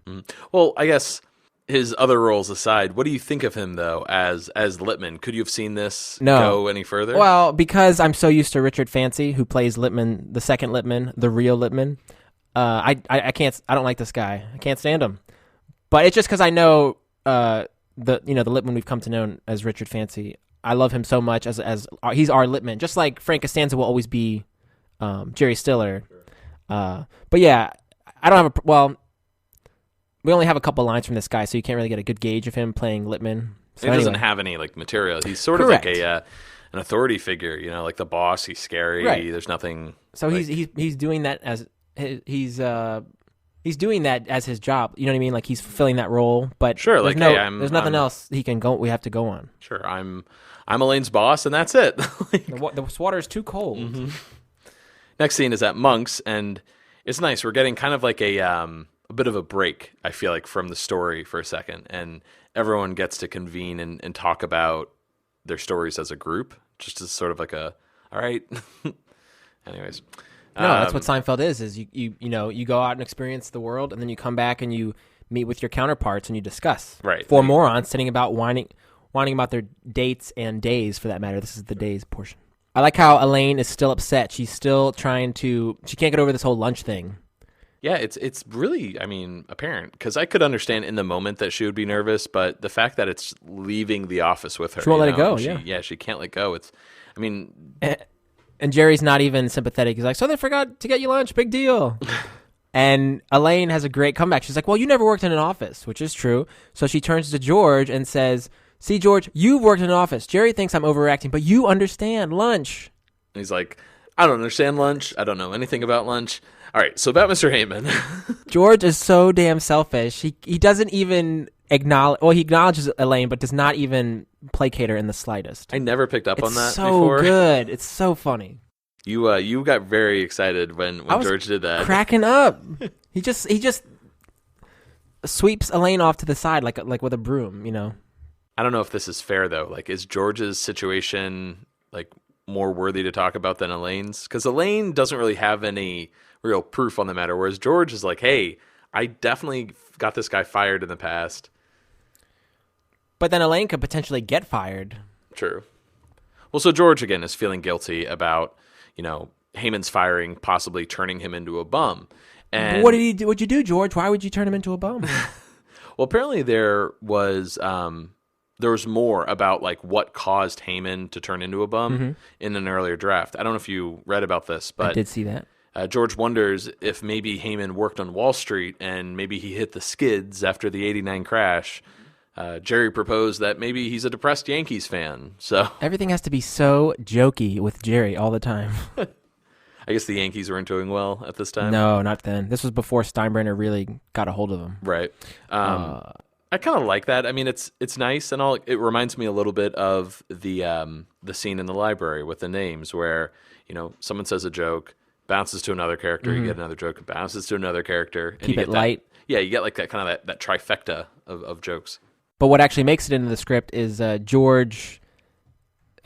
S4: Well, I guess his other roles aside, what do you think of him, though, as Lippman? Could you have seen this go any further?
S5: Well, because I'm so used to Richard Fancy, who plays Lippman, the second Lippman, the real Lippman. I don't like this guy. I can't stand him. But it's just because I know the Lippman we've come to know as Richard Fancy. I love him so much as he's our Lippman, just like Frank Costanza will always be Jerry Stiller. But yeah, I don't have we only have a couple lines from this guy, so you can't really get a good gauge of him playing Lippman. So
S4: he doesn't have any material. He's sort
S5: Correct.
S4: of like an authority figure, like the boss. He's scary.
S5: Right.
S4: There's nothing.
S5: So he's doing that as he's doing that as his job. You know what I mean? Like he's fulfilling that role. But
S4: sure,
S5: there's nothing else he can go. We have to go on.
S4: Sure, I'm Elaine's boss, and that's it.
S5: The water is too cold.
S4: Mm-hmm. Next scene is at Monk's, and it's nice. We're getting kind of like a bit of a break, I feel like, from the story for a second, and everyone gets to convene and talk about their stories as a group, just as sort of like all right. Anyways.
S5: No, that's what Seinfeld is you go out and experience the world, and then you come back and you meet with your counterparts and you discuss.
S4: Right.
S5: Four morons sitting about whining about their dates and days, for that matter. This is the days portion. I like how Elaine is still upset. She's still she can't get over this whole lunch thing.
S4: Yeah, it's really, apparent, because I could understand in the moment that she would be nervous, but the fact that it's leaving the office with her.
S5: She won't let it go,
S4: she can't let go.
S5: And Jerry's not even sympathetic. He's like, so they forgot to get you lunch, big deal. And Elaine has a great comeback. She's like, well, you never worked in an office, which is true. So she turns to George and says, see, George, you've worked in an office. Jerry thinks I'm overreacting, but you understand lunch.
S4: And he's like, I don't understand lunch. I don't know anything about lunch. All right, so about Mr. Heyman.
S5: George is so damn selfish. He doesn't even acknowledge. Well, he acknowledges Elaine, but does not even placate her in the slightest.
S4: I never picked up on that
S5: so
S4: before.
S5: Good. It's so funny.
S4: You got very excited when George did that.
S5: Cracking up. He just sweeps Elaine off to the side like with a broom.
S4: I don't know if this is fair though. Like, is George's situation more worthy to talk about than Elaine's? Because Elaine doesn't really have any real proof on the matter, whereas George is like, hey, I definitely got this guy fired in the past.
S5: But then Elaine could potentially get fired.
S4: True. Well, so George, again, is feeling guilty about, Heyman's firing, possibly turning him into a bum. And
S5: what did he do? What'd you do, George? Why would you turn him into a bum?
S4: Well, apparently there was more about what caused Heyman to turn into a bum in an earlier draft. I don't know if you read about this, but
S5: I did see that.
S4: George wonders if maybe Heyman worked on Wall Street and maybe he hit the skids after the '89 crash. Jerry proposed that maybe he's a depressed Yankees fan. So
S5: everything has to be so jokey with Jerry all the time.
S4: I guess the Yankees weren't doing well at this time.
S5: No, not then. This was before Steinbrenner really got a hold of them.
S4: Right. I kind of like that. It's nice and all. It reminds me a little bit of the scene in the library with the names where someone says a joke, bounces to another character, you get another joke, bounces to another character. And
S5: Keep
S4: you
S5: it
S4: get
S5: light.
S4: Yeah, you get that kind of that trifecta of jokes.
S5: But what actually makes it into the script is George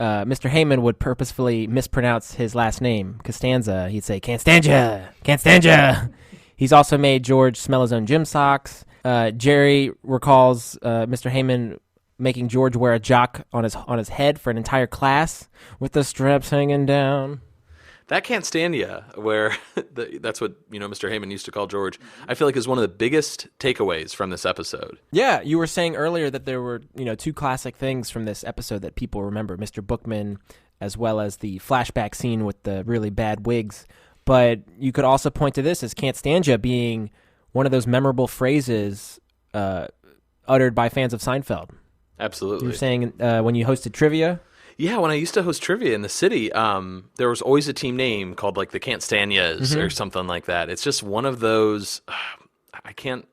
S5: Mr. Heyman would purposefully mispronounce his last name, Costanza. He'd say, Cantstandya. He's also made George smell his own gym socks. Jerry recalls Mr. Heyman making George wear a jock on his head for an entire class with the straps hanging down.
S4: That Cantstandya, where that's what Mr. Heyman used to call George, I feel like is one of the biggest takeaways from this episode.
S5: Yeah, you were saying earlier that there were two classic things from this episode that people remember: Mr. Bookman, as well as the flashback scene with the really bad wigs. But you could also point to this as Cantstandya being one of those memorable phrases uttered by fans of Seinfeld.
S4: Absolutely.
S5: You were saying when you hosted trivia.
S4: Yeah, when I used to host trivia in the city, there was always a team name called like the Cantstandyas or something like that. It's just one of those. I can't.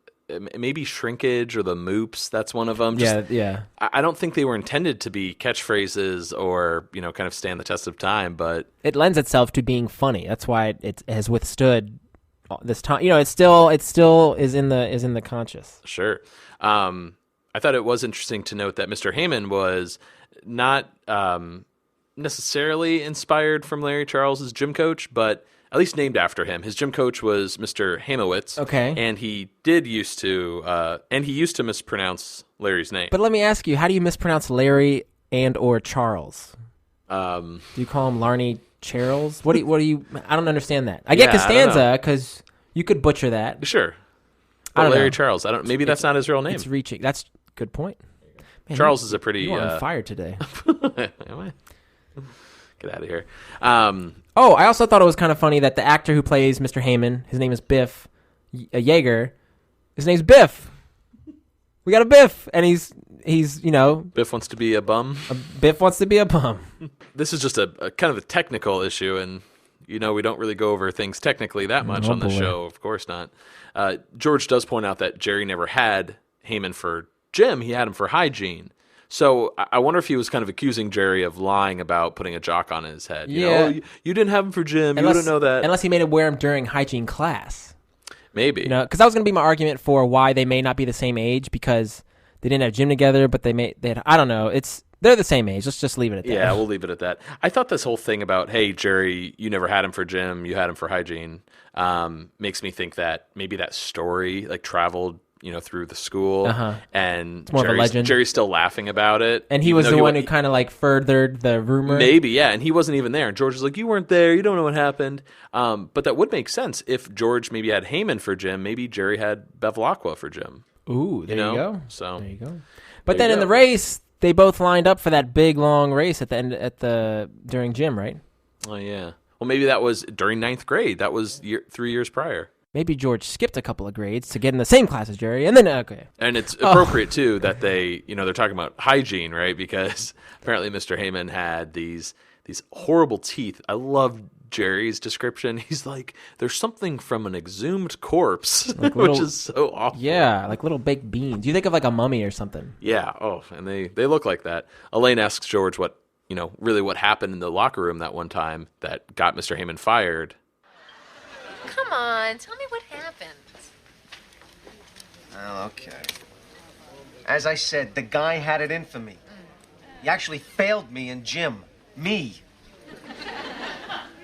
S4: Maybe Shrinkage or the Moops. That's one of them.
S5: Yeah.
S4: I don't think they were intended to be catchphrases or kind of stand the test of time, but
S5: it lends itself to being funny. That's why it has withstood this time. It still is in the conscious.
S4: Sure. I thought it was interesting to note that Mr. Heyman was not necessarily inspired from Larry Charles' gym coach, but at least named after him. His gym coach was Mr. Hamowitz.
S5: Okay.
S4: And he used to mispronounce Larry's name.
S5: But let me ask you, how do you mispronounce Larry and or Charles? Do you call him Larney Charles? What do you? I don't understand that. I get Costanza because you could butcher that.
S4: Sure. But Larry Charles, maybe that's not his real name.
S5: It's reaching. That's a good point. Man,
S4: Charles is a pretty...
S5: You're on fire today.
S4: Am I? Get out of here.
S5: I also thought it was kind of funny that the actor who plays Mr. Heyman, his name is Biff Yeager. His name's Biff. We got a Biff, and he's
S4: Biff wants to be a bum.
S5: Biff wants to be a bum.
S4: This is just a kind of a technical issue, and we don't really go over things technically that much on the show. Of course not. George does point out that Jerry never had Heyman for gym. He had him for hygiene. So I wonder if he was kind of accusing Jerry of lying about putting a jock on his head. You didn't have him for gym. You wouldn't know that.
S5: Unless he made him wear him during hygiene class.
S4: Maybe.
S5: Because that was going to be my argument for why they may not be the same age, because they didn't have gym together, but I don't know. They're the same age. Let's just leave it at that.
S4: Yeah, we'll leave it at that. I thought this whole thing about, hey, Jerry, you never had him for gym, you had him for hygiene, makes me think that maybe that story traveled through the school, and
S5: it's more of a legend.
S4: Jerry's still laughing about it,
S5: and he was the one who kind of furthered the rumor.
S4: Maybe, yeah, and he wasn't even there. And George was like, "You weren't there. You don't know what happened." But that would make sense if George maybe had Heyman for Jim. Maybe Jerry had Bevilacqua for Jim.
S5: Ooh, there you go.
S4: So
S5: there you go. But then in the race, they both lined up for that big long race at the end during gym, right?
S4: Oh yeah. Well, maybe that was during 9th grade. That was 3 years prior.
S5: Maybe George skipped a couple of grades to get in the same class as Jerry, and then okay.
S4: And it's appropriate too that they, they're talking about hygiene, right? Because apparently Mr. Heyman had these horrible teeth. I love Jerry's description. He's like, "There's something from an exhumed corpse," which is so awful.
S5: Yeah, like little baked beans. You think of like a mummy or something.
S4: Yeah. Oh, and they look like that. Elaine asks George what happened in the locker room that one time that got Mr. Heyman fired.
S9: Come on, tell me what happened.
S2: Oh, okay. As I said, the guy had it in for me. He actually failed me in gym. Me.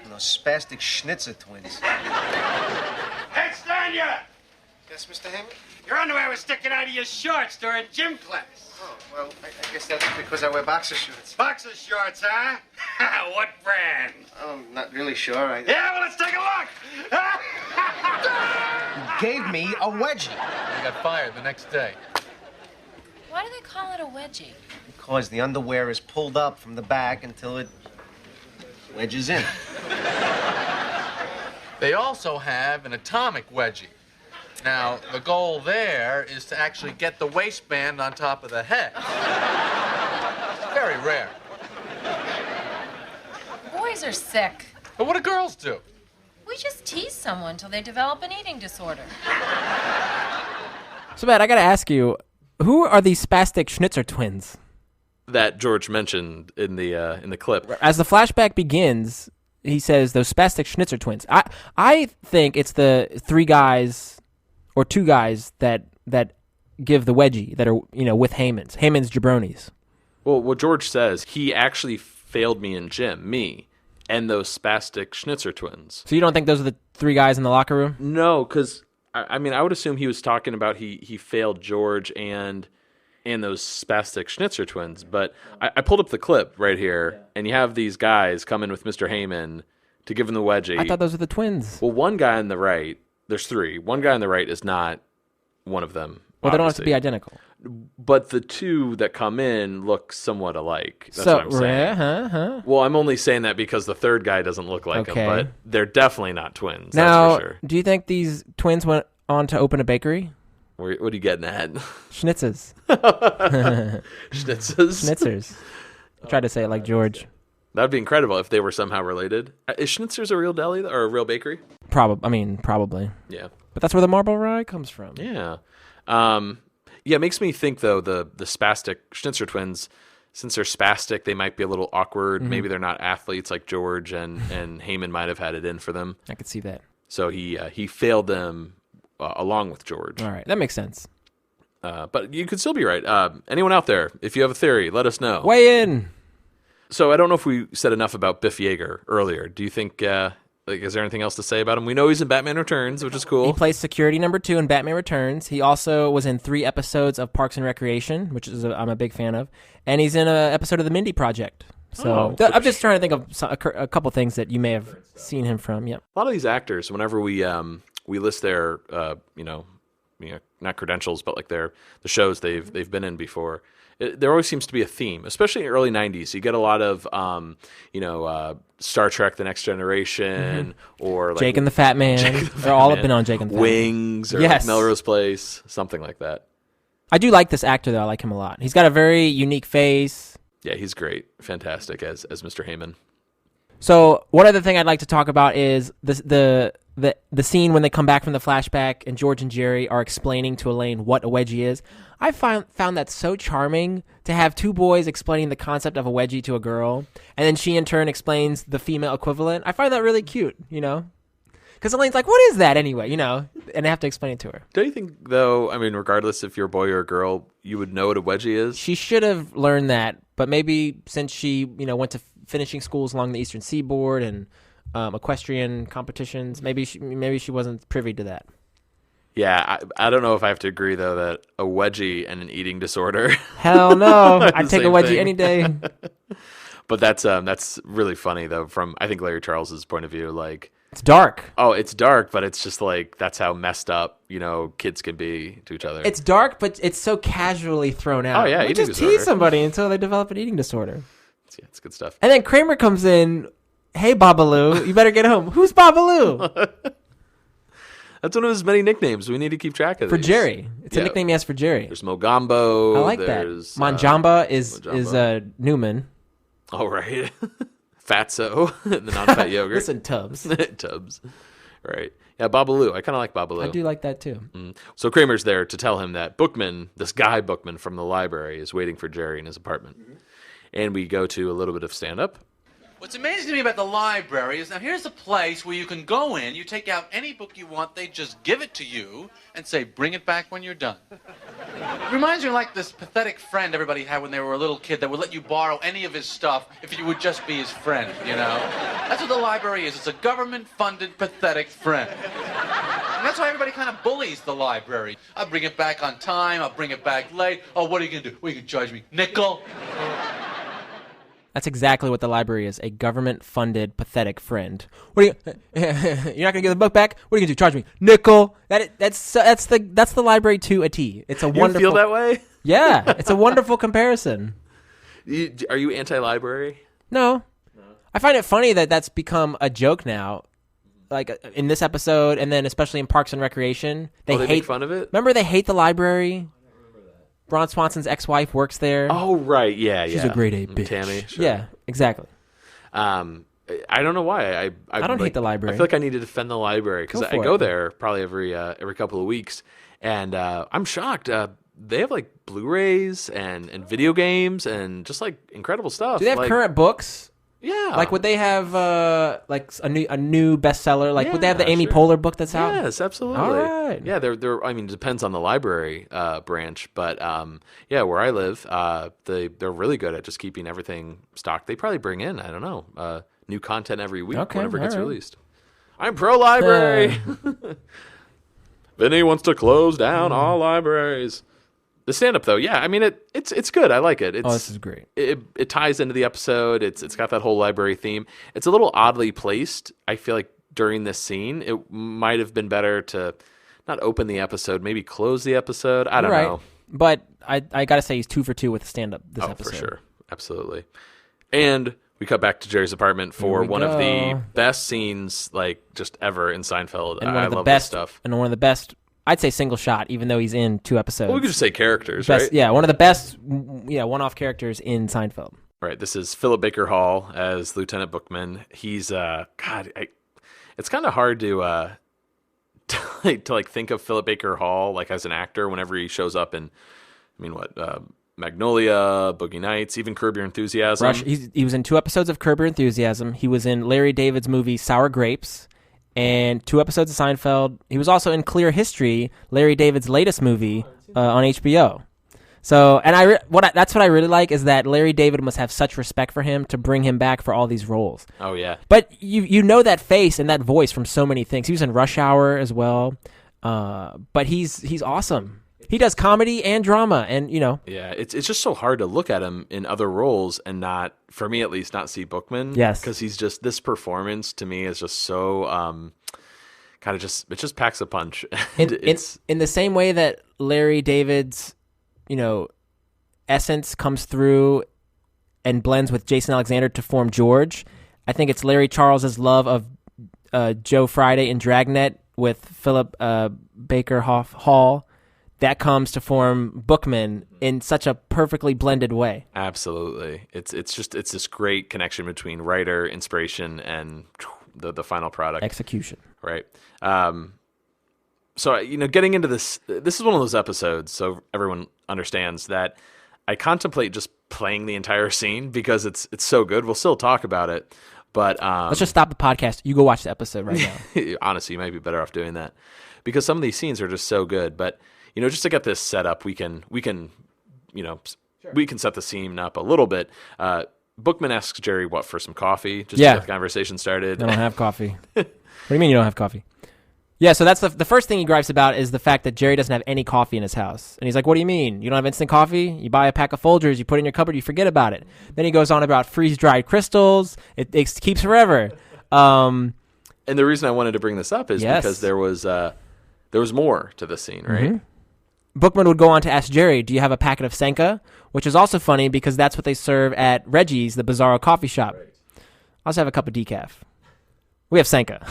S2: And those spastic schnitzer twins.
S10: Cantstandya!
S2: Yes, Mr. Heyman?
S10: Your underwear was sticking out of your shorts during gym class.
S2: Oh, well, I guess that's because I wear boxer shorts.
S10: Boxer shorts, huh? What brand?
S2: I'm not really sure.
S10: Yeah, well, let's take a look.
S2: He gave me a wedgie.
S1: He got fired the next day.
S9: Why do they call it a wedgie?
S2: Because the underwear is pulled up from the back until it wedges in.
S1: They also have an atomic wedgie. Now, the goal there is to actually get the waistband on top of the head. It's very rare.
S9: Boys are sick.
S1: But what do girls do?
S9: We just tease someone till they develop an eating disorder.
S5: So, Matt, I got to ask you, who are these spastic Schnitzer twins?
S4: That George mentioned in the clip.
S5: As the flashback begins, he says those spastic Schnitzer twins. I think it's the 3 guys or 2 guys that give the wedgie that are with Heyman's jabronis.
S4: Well, what George says, he actually failed me and Jim, me, and those spastic Schnitzer twins.
S5: So you don't think those are the three guys in the locker room?
S4: No, because I mean, I would assume he was talking about he failed George and those spastic Schnitzer twins. But I pulled up the clip right here, and you have these guys come in with Mr. Heyman to give him the wedgie.
S5: I thought those were the twins.
S4: Well, one guy on the right, there's three. One guy on the right is not one of them.
S5: Well, they don't have to
S4: obviously.
S5: be identical.
S4: But the two that come in look somewhat alike. That's what I'm saying. Well, I'm only saying that because the third guy doesn't look like him, but they're definitely not twins.
S5: Now,
S4: that's for sure.
S5: do you think these twins went on to open a bakery?
S4: What are you getting at?
S5: Schnitzes. Schnitzers. I tried to say it like George.
S4: That'd be incredible if they were somehow related. Is Schnitzer's a real deli or a real bakery?
S5: Probably.
S4: Yeah.
S5: But that's where the marble rye comes from.
S4: Yeah. Yeah, it makes me think, though, the spastic Schnitzer twins, since they're spastic, they might be a little awkward. Mm-hmm. Maybe they're not athletes like George, and Heyman might have had it in for them.
S5: I could see that.
S4: So he failed them along with George.
S5: All right, that makes sense.
S4: But you could still be right. Anyone out there, if you have a theory, let us know.
S5: Weigh in.
S4: So I don't know if we said enough about Biff Yeager earlier. Do you think... is there anything else to say about him? We know he's in Batman Returns, which is cool.
S5: He plays security number 2 in Batman Returns. He also was in 3 episodes of Parks and Recreation, which is I'm a big fan of. And he's in an episode of The Mindy Project. So I'm just trying to think of a couple things that you may have seen him from. Yep.
S4: A lot of these actors, whenever we list their not credentials, but like the shows they've been in before, there always seems to be a theme, especially in the early 90s. You get a lot of, Star Trek The Next Generation, or like
S5: Jake and the Fat Man. They're all have been on Jake and the Fat Man.
S4: Wings, or like Melrose Place, something like that.
S5: I do like this actor, though. I like him a lot. He's got a very unique face.
S4: Yeah, he's great. Fantastic as Mr. Heyman.
S5: So one other thing I'd like to talk about is the scene when they come back from the flashback and George and Jerry are explaining to Elaine what a wedgie is. I found that so charming to have 2 boys explaining the concept of a wedgie to a girl, and then she in turn explains the female equivalent. I find that really cute, because Elaine's like, what is that anyway, and I have to explain it to her.
S4: Don't you think, though, I mean, regardless if you're a boy or a girl, you would know what a wedgie is?
S5: She should have learned that, but maybe since she, went to finishing schools along the Eastern Seaboard and equestrian competitions, maybe she wasn't privy to that.
S4: Yeah, I don't know if I have to agree, though, that a wedgie and an eating disorder.
S5: Hell no. I'd take a wedgie any day.
S4: But that's really funny, though, from, I think, Larry Charles's point of view. Like,
S5: it's dark.
S4: Oh, it's dark, but it's just like, that's how messed up, kids can be to each other.
S5: It's dark, but it's so casually thrown out.
S4: Oh, yeah,
S5: eating disorder. Tease somebody until they develop an eating disorder.
S4: Yeah, it's good stuff.
S5: And then Kramer comes in, hey, Babalu, you better get home. Who's Babalu?
S4: That's one of his many nicknames. We need to keep track of
S5: for Jerry. It's a nickname he has for Jerry.
S4: There's Mogambo.
S5: I like that. Manjamba is Newman.
S4: All right. Fatso, the non-fat yogurt.
S5: Listen, Tubbs.
S4: Tubbs. Right. Yeah, Babalu. I kind of like Babalu.
S5: I do like that, too.
S4: So Kramer's there to tell him that Bookman, this guy Bookman from the library, is waiting for Jerry in his apartment. And we go to a little bit of stand-up.
S1: What's amazing to me about the library is now here's a place where you can go in, you take out any book you want, they just give it to you and say, bring it back when you're done. It reminds me of like this pathetic friend everybody had when they were a little kid that would let you borrow any of his stuff if you would just be his friend, That's what the library is. It's a government-funded, pathetic friend. And that's why everybody kind of bullies the library. I'll bring it back on time, I'll bring it back late. Oh, what are you going to do? What are you going to charge me? Nickel?
S5: That's exactly what the library is, a government-funded, pathetic friend. What are you? You're not gonna give the book back? What are you gonna do? Charge me nickel? That's the library to a T. It's a wonderful.
S4: You feel that way?
S5: Yeah, it's a wonderful comparison.
S4: Are you anti-library?
S5: No, I find it funny that that's become a joke now. Like in this episode, and then especially in Parks and Recreation, they
S4: make fun of it.
S5: Remember, they hate the librry. Ron Swanson's ex-wife works there.
S4: Oh, right. Yeah,
S5: She's a grade A bitch.
S4: Tammy. Sure.
S5: Yeah, exactly.
S4: I don't know why. I
S5: don't hate the library.
S4: I feel like I need to defend the library because I go there probably every couple of weeks, and I'm shocked. They have like Blu-rays and video games and just like incredible stuff.
S5: Do they have current books?
S4: Yeah.
S5: Like, would they have like a new bestseller? Like, would they have the Amy
S4: sure.
S5: Poehler book that's out?
S4: Yes, absolutely.
S5: All right.
S4: Yeah, they're. I mean, it depends on the library branch, but yeah, where I live, they're really good at just keeping everything stocked. They probably bring in, I don't know, new content every week whenever it gets released. I'm pro library. Vinny wants to close down all libraries. The stand-up, though, yeah, I mean, it's good. I like it.
S5: This is great.
S4: It ties into the episode. It's got that whole library theme. It's a little oddly placed. I feel like during this scene, it might have been better to not open the episode, maybe close the episode. I don't know.
S5: But I got to say he's 2 for 2 with the stand-up this episode.
S4: For sure. Absolutely. And we cut back to Jerry's apartment for one of the best scenes, like, just ever in Seinfeld.
S5: And
S4: I love this stuff.
S5: And one of the best... I'd say single shot, even though he's in 2 episodes.
S4: Well, we could just say characters,
S5: best,
S4: right?
S5: Yeah, one of the best, one-off characters in Seinfeld.
S4: Right. This is Philip Baker Hall as Lieutenant Bookman. He's it's kind of hard to think of Philip Baker Hall like as an actor whenever he shows up in, Magnolia, Boogie Nights, even Curb Your Enthusiasm.
S5: Rush. He was in 2 episodes of Curb Your Enthusiasm. He was in Larry David's movie Sour Grapes. And 2 episodes of Seinfeld. He was also in Clear History, Larry David's latest movie on HBO. So, and that's what I really like is that Larry David must have such respect for him to bring him back for all these roles.
S4: Oh yeah.
S5: But you know that face and that voice from so many things. He was in Rush Hour as well. But he's awesome. He does comedy and drama, and
S4: Yeah, it's just so hard to look at him in other roles and not, for me at least, not see Bookman.
S5: Yes,
S4: because he's just, this performance to me is just so it just packs a punch.
S5: In the same way that Larry David's essence comes through and blends with Jason Alexander to form George, I think it's Larry Charles's love of Joe Friday in Dragnet with Philip Baker Hall. That comes to form Bookman in such a perfectly blended way.
S4: Absolutely. It's this great connection between writer, inspiration, and the final product.
S5: Execution.
S4: Right. So, getting into this is one of those episodes, so everyone understands that I contemplate just playing the entire scene because it's so good. We'll still talk about it, but...
S5: let's just stop the podcast. You go watch the episode right now.
S4: Honestly, you might be better off doing that because some of these scenes are just so good, but... just to get this set up, we can set the scene up a little bit. Bookman asks Jerry for some coffee, just to get the conversation started.
S5: I don't have coffee. What do you mean you don't have coffee? Yeah, so that's the first thing he gripes about is the fact that Jerry doesn't have any coffee in his house. And he's like, what do you mean? You don't have instant coffee? You buy a pack of Folgers, you put it in your cupboard, you forget about it. Then he goes on about freeze-dried crystals. It keeps forever.
S4: And the reason I wanted to bring this up is because there was more to the scene, right?
S5: Mm-hmm. Bookman would go on to ask Jerry, do you have a packet of Senka? Which is also funny because that's what they serve at Reggie's, the Bizarro coffee shop. Right. I also have a cup of decaf. We have Senka.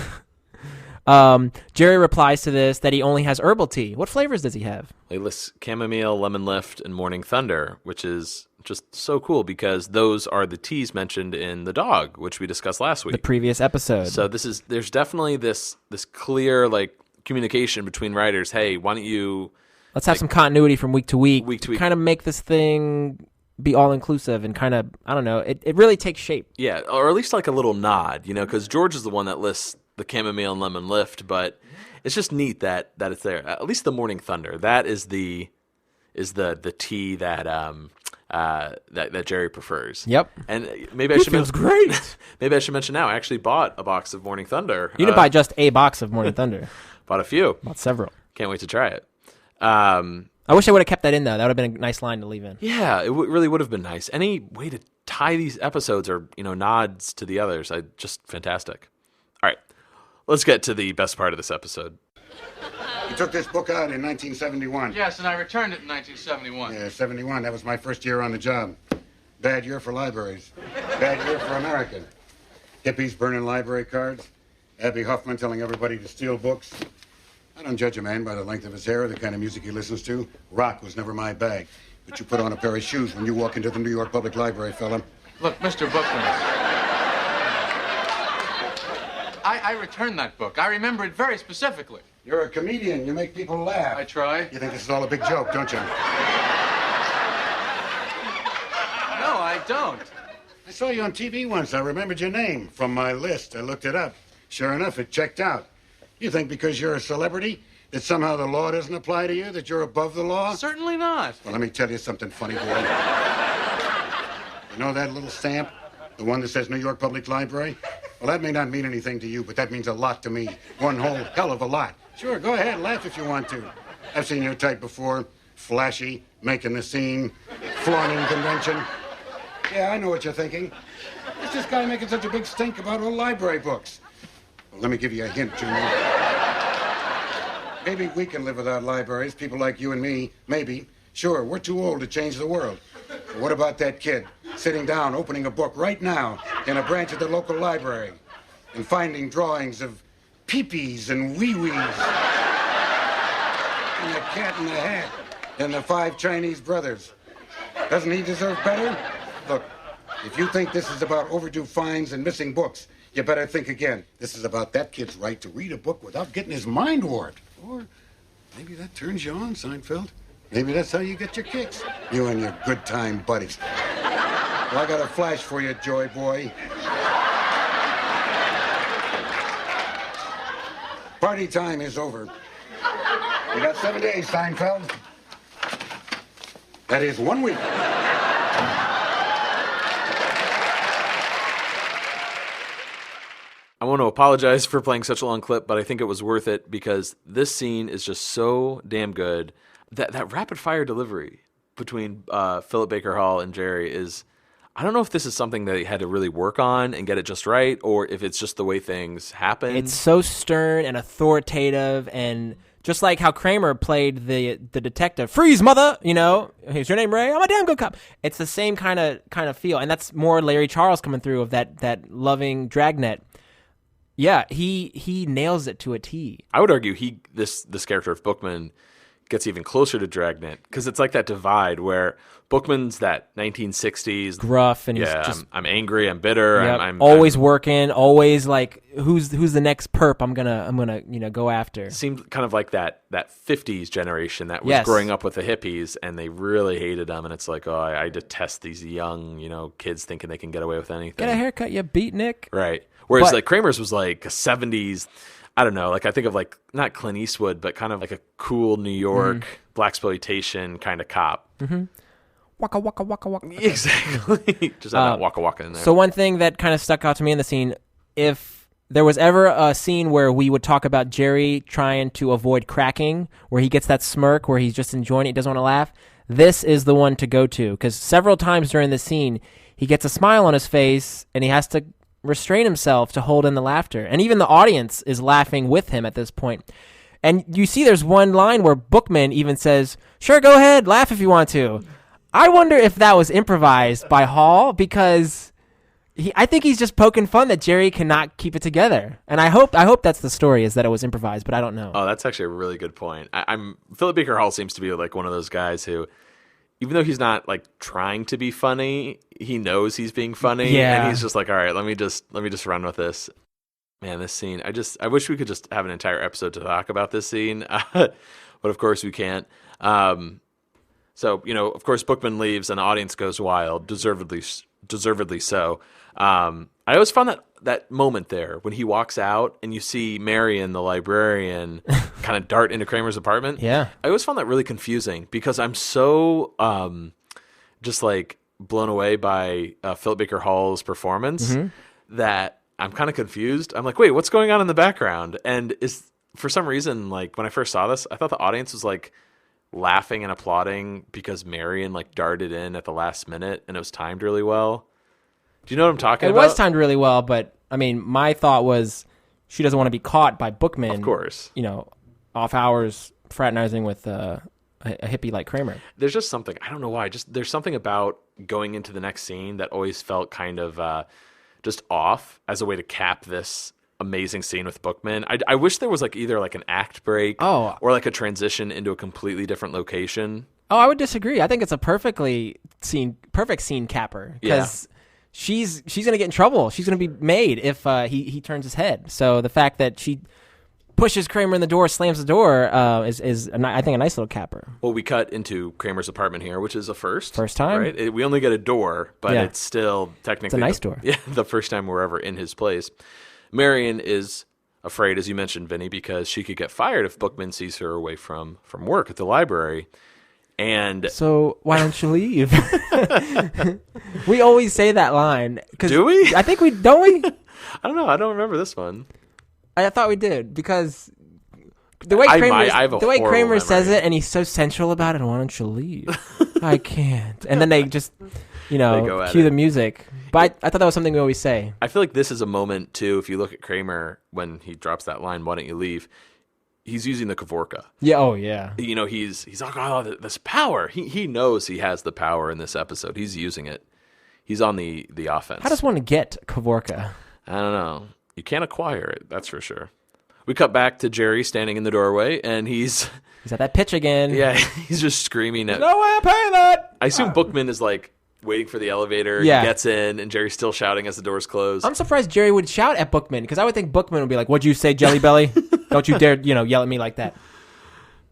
S5: Jerry replies to this that he only has herbal tea. What flavors does he have?
S4: He lists chamomile, lemon lift, and morning thunder, which is just so cool because those are the teas mentioned in The Dog, which we discussed last week.
S5: The previous episode.
S4: So there's definitely this clear communication between writers. Hey, why don't you...
S5: Let's have some continuity from week to week. Kind of make this thing be all-inclusive and kind of, I don't know, it really takes shape.
S4: Yeah, or at least a little nod, because George is the one that lists the chamomile and lemon lift, but it's just neat that it's there. At least the morning thunder, that is the tea that that Jerry prefers.
S5: Yep.
S4: And maybe I should
S5: feels great.
S4: Maybe I should mention now, I actually bought a box of Morning Thunder.
S5: You didn't buy just a box of Morning Thunder.
S4: Bought a few.
S5: Bought several.
S4: Can't wait to try it.
S5: I wish I would have kept that in, though. That would have been a nice line to leave in.
S4: Yeah, it really would have been nice. Any way to tie these episodes or, nods to the others, just fantastic. All right, let's get to the best part of this episode.
S11: You took this book out in 1971.
S1: Yes, and I returned it in 1971.
S11: Yeah, 71. That was my first year on the job. Bad year for libraries. Bad year for America. Hippies burning library cards. Abby Hoffman telling everybody to steal books. I don't judge a man by the length of his hair or the kind of music he listens to. Rock was never my bag. But you put on a pair of shoes when you walk into the New York Public Library, fella.
S1: Look, Mr. Bookman. I returned that book. I remember it very specifically.
S11: You're a comedian. You make people laugh.
S1: I try.
S11: You think this is all a big joke, don't you?
S1: No, I don't.
S11: I saw you on TV once. I remembered your name from my list. I looked it up. Sure enough, it checked out. You think because you're a celebrity that somehow the law doesn't apply to you, that you're above the law?
S1: Certainly not.
S11: Well, let me tell you something funny, boy. You know that little stamp? The one that says New York Public Library? Well, that may not mean anything to you, but that means a lot to me. One whole hell of a lot. Sure, go ahead, laugh if you want to. I've seen your type before. Flashy, making the scene, flaunting convention. Yeah, I know what you're thinking. What's this guy making such a big stink about old library books? Well, let me give you a hint, Junior. Maybe we can live without libraries, people like you and me. Maybe. Sure, we're too old to change the world. But what about that kid sitting down, opening a book right now in a branch of the local library and finding drawings of peepees and wee-wees and the cat in the hat and the 5 Chinese brothers? Doesn't he deserve better? Look, if you think this is about overdue fines and missing books, you better think again. This is about that kid's right to read a book without getting his mind warped. Or maybe that turns you on, Seinfeld. Maybe that's how you get your kicks. You and your good time buddies. Well, I got a flash for you, Joy Boy. Party time is over. You got 7 days, Seinfeld. That is 1 week.
S4: I want to apologize for playing such a long clip, but I think it was worth it because this scene is just so damn good. That rapid fire delivery between Philip Baker Hall and Jerry is, I don't know if this is something that he had to really work on and get it just right, or if it's just the way things happen.
S5: It's so stern and authoritative, and just like how Kramer played the detective, freeze, mother, you know, here's your name, Ray, I'm a damn good cop. It's the same kind of feel, and that's more Larry Charles coming through of that loving dragnet. Yeah, he nails it to a T.
S4: I would argue this character of Bookman gets even closer to Dragnet because it's like that divide where Bookman's that 1960s
S5: gruff and
S4: yeah,
S5: he's just
S4: I'm angry, I'm bitter,
S5: yep,
S4: I'm
S5: always working, always like who's the next perp I'm gonna go after.
S4: Seemed kind of like that 50s generation that was growing up with the hippies and they really hated them, and it's like, oh, I detest these young kids thinking they can get away with anything.
S5: Get a haircut, you beatnik.
S4: Right. Whereas like Kramer's was like a 70s, I don't know, like I think of like not Clint Eastwood, but kind of like a cool New York blaxploitation kind of cop.
S5: Mm-hmm. Waka waka waka waka.
S4: Exactly. Just have that waka waka in there.
S5: So one thing that kind of stuck out to me in the scene, if there was ever a scene where we would talk about Jerry trying to avoid cracking, where he gets that smirk, where he's just enjoying it, he doesn't want to laugh, this is the one to go to. Because several times during the scene, he gets a smile on his face, and he has to restrain himself to hold in the laughter. And even the audience is laughing with him at this point. And you see there's one line where Bookman even says, sure, go ahead, laugh if you want to. I wonder if that was improvised by Hall, because I think he's just poking fun that Jerry cannot keep it together. And I hope that's the story, is that it was improvised, but I don't know.
S4: Oh, that's actually a really good point. Philip Baker Hall seems to be like one of those guys who, even though he's not like trying to be funny, he knows he's being funny, and he's just like, all right, let me just run with this. Man, this scene, I wish we could just have an entire episode to talk about this scene, but of course we can't. So, of course Bookman leaves and the audience goes wild, deservedly so. I always found that moment there when he walks out and you see Marion, the librarian, kind of dart into Kramer's apartment.
S5: Yeah.
S4: I always found that really confusing because I'm so just like blown away by Philip Baker Hall's performance that I'm kind of confused. I'm like, wait, what's going on in the background? And for some reason, like when I first saw this, I thought the audience was like laughing and applauding because Marion like darted in at the last minute and it was timed really well. Do you know what I'm talking about?
S5: It was timed really well, but I mean, my thought was she doesn't want to be caught by Bookman.
S4: Of course.
S5: Off hours fraternizing with a hippie like Kramer.
S4: There's just something, I don't know why, there's something about going into the next scene that always felt kind of just off as a way to cap this amazing scene with Bookman. I wish there was like either like an act break or like a transition into a completely different location.
S5: Oh, I would disagree. I think it's a perfect scene capper because she's going to get in trouble. She's going to be made if he turns his head. So the fact that she pushes Kramer in the door, slams the door, is I think a nice little capper.
S4: Well, we cut into Kramer's apartment here, which is a first.
S5: First time.
S4: Right? We only get a door, but it's still technically...
S5: It's a nice door.
S4: Yeah, the first time we're ever in his place. Marion is afraid, as you mentioned, Vinny, because she could get fired if Bookman sees her away from work at the library. And
S5: so why don't you leave? We always say that line.
S4: Do we?
S5: I think don't we?
S4: I don't know. I don't remember this one.
S5: I thought we did because the way Kramer says it, and he's so sensual about it. Why don't you leave? I can't. And then they just, cue the music. But I thought that was something we always say.
S4: I feel like this is a moment too. If you look at Kramer when he drops that line, "Why don't you leave?" He's using the Kavorka.
S5: Yeah. Oh, yeah.
S4: He's like, oh, this power. He knows he has the power in this episode. He's using it. He's on the offense.
S5: How does one get Kavorka?
S4: I don't know. You can't acquire it. That's for sure. We cut back to Jerry standing in the doorway, and he's
S5: at that pitch again.
S4: Yeah, he's just screaming at.
S5: No way I'm paying that.
S4: I assume Bookman is like waiting for the elevator.
S5: Yeah.
S4: He gets in, and Jerry's still shouting as the doors close.
S5: I'm surprised Jerry would shout at Bookman, because I would think Bookman would be like, "What'd you say, Jelly Belly? Don't you dare, yell at me like that."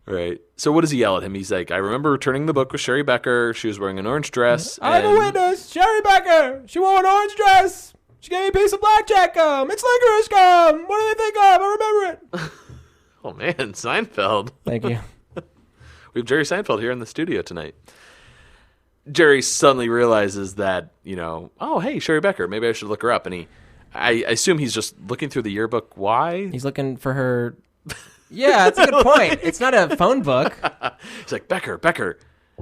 S4: Right. So what does he yell at him? He's like, "I remember returning the book with Sherry Becker. She was wearing an orange dress."
S5: I'm a witness. Sherry Becker. She wore an orange dress. She gave me a piece of blackjack gum. It's licorice gum. What do they think of? I remember it.
S4: Oh, man. Seinfeld.
S5: Thank you.
S4: We have Jerry Seinfeld here in the studio tonight. Jerry suddenly realizes that, oh, hey, Sherry Becker. Maybe I should look her up. And I assume he's just looking through the yearbook. Why?
S5: He's looking for her. Yeah, that's a good point. It's not a phone book.
S4: He's like, Becker.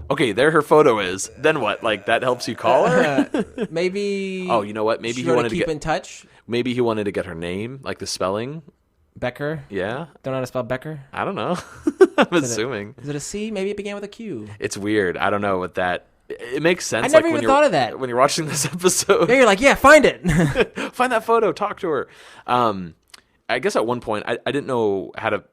S4: Okay, there her photo is. Then what? Like, that helps you call her?
S5: Maybe.
S4: Oh, you know what? Maybe he wanted to
S5: keep in touch.
S4: Maybe he wanted to get her name, like the spelling.
S5: Becker?
S4: Yeah.
S5: Don't know how to spell Becker?
S4: I don't know. I'm assuming.
S5: Is it a C? Maybe it began with a Q.
S4: It's weird. I don't know what that... It makes sense.
S5: I never even thought of that.
S4: When you're watching this episode.
S5: Yeah, you're like, yeah, find it.
S4: Find that photo. Talk to her. I guess at one point, I didn't know how to,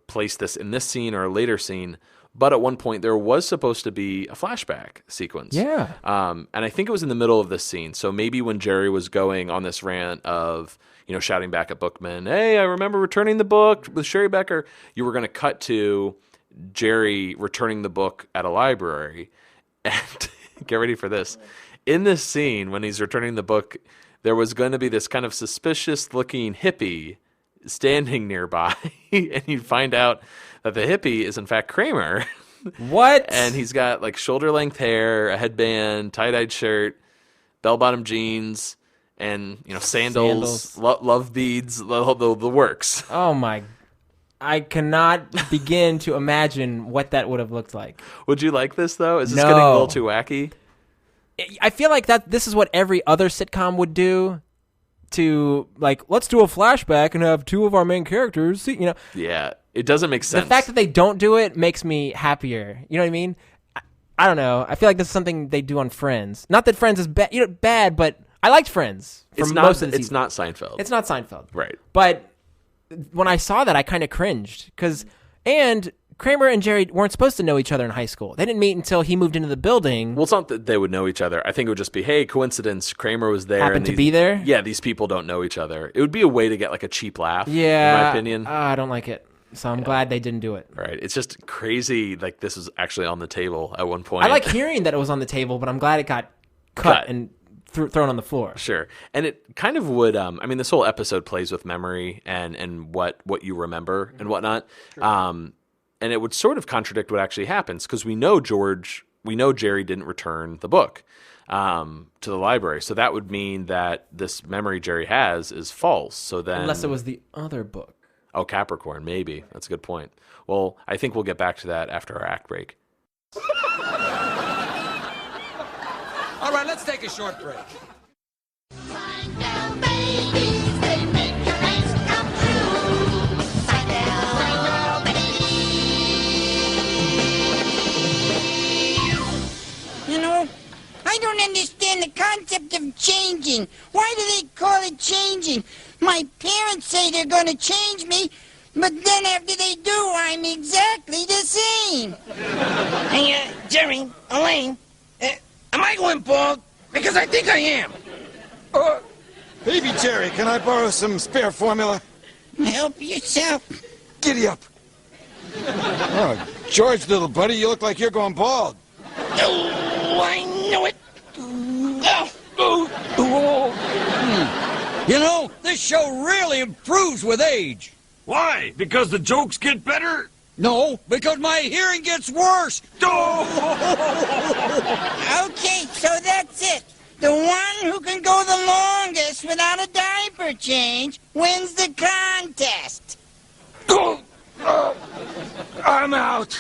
S4: place this in this scene or a later scene. But at one point, there was supposed to be a flashback sequence.
S5: Yeah.
S4: And I think it was in the middle of this scene. So maybe when Jerry was going on this rant of, shouting back at Bookman, hey, I remember returning the book with Sherry Becker, you were going to cut to Jerry returning the book at a library. And get ready for this. In this scene, when he's returning the book, there was going to be this kind of suspicious-looking hippie standing nearby. And you'd find out that the hippie is in fact Kramer.
S5: What?
S4: And he's got like shoulder-length hair, a headband, tie-dyed shirt, bell-bottom jeans, and sandals. Love beads, the works.
S5: Oh my! I cannot begin to imagine what that would have looked like.
S4: Would you like this though? Is this getting a little too wacky?
S5: I feel like this is what every other sitcom would do. To let's do a flashback and have two of our main characters.
S4: Yeah, it doesn't make sense.
S5: The fact that they don't do it makes me happier. You know what I mean? I don't know. I feel like this is something they do on Friends. Not that Friends is bad, but I liked Friends for most of the season.
S4: It's not Seinfeld.
S5: It's not Seinfeld,
S4: right?
S5: But when I saw that, I kind of cringed and Kramer and Jerry weren't supposed to know each other in high school. They didn't meet until he moved into the building.
S4: Well, it's not that they would know each other. I think it would just be, hey, coincidence, Kramer was there.
S5: Happened to be there?
S4: Yeah, these people don't know each other. It would be a way to get a cheap laugh, in my opinion.
S5: I don't like it. So I'm glad they didn't do it.
S4: Right. It's just crazy. This was actually on the table at one point.
S5: I like hearing that it was on the table, but I'm glad it got cut. And thrown on the floor.
S4: Sure. And it kind of would, this whole episode plays with memory and what you remember and whatnot. Sure. And it would sort of contradict what actually happens because we know Jerry didn't return the book to the library. So that would mean that this memory Jerry has is false. So then,
S5: unless it was the other book.
S4: Oh, Capricorn, maybe. That's a good point. Well, I think we'll get back to that after our act break.
S10: All right, let's take a short break.
S12: I don't understand the concept of changing. Why do they call it changing? My parents say they're going to change me, but then after they do, I'm exactly the same.
S10: Hey, Jerry, Elaine, am I going bald? Because I think I am.
S13: Baby Jerry, can I borrow some spare formula?
S12: Help yourself.
S10: Giddy up. Oh, George, little buddy, you look like you're going bald.
S12: Oh, I know it.
S10: You know, this show really improves with age. Why? Because the jokes get better? No, because my hearing gets worse.
S12: Okay, so that's it. The one who can go the longest without a diaper change wins the contest.
S10: I'm out.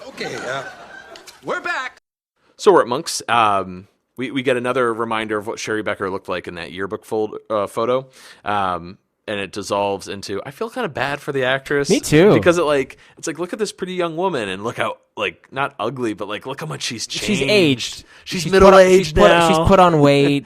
S13: Okay, we're back.
S4: So we're at Monk's. We get another reminder of what Sherry Becker looked like in that yearbook photo. And it dissolves into, I feel kind of bad for the actress.
S5: Me too.
S4: Because it's like, look at this pretty young woman and look how, like, not ugly, but like, look how much she's changed.
S5: She's aged.
S4: She's middle-aged now.
S5: She's put on weight.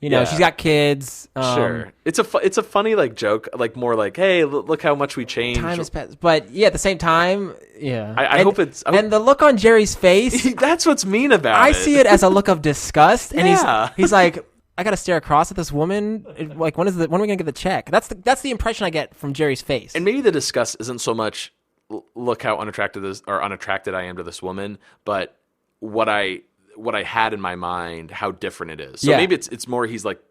S5: You know,
S4: Yeah.
S5: she's got kids.
S4: Sure. It's a funny, like, joke. Like, more like, hey, look how much we changed.
S5: Time has passed. But, yeah, at the same time, yeah.
S4: I hope it's...
S5: and the look on Jerry's face...
S4: That's what's mean about it.
S5: I see it as a look of disgust. And
S4: Yeah.
S5: he's like... I gotta stare across at this woman. Like, when are we gonna get the check? That's the impression I get from Jerry's face.
S4: And maybe the disgust isn't so much look how unattracted I am to this woman, but what I had in my mind, how different it is. So maybe it's more he's like,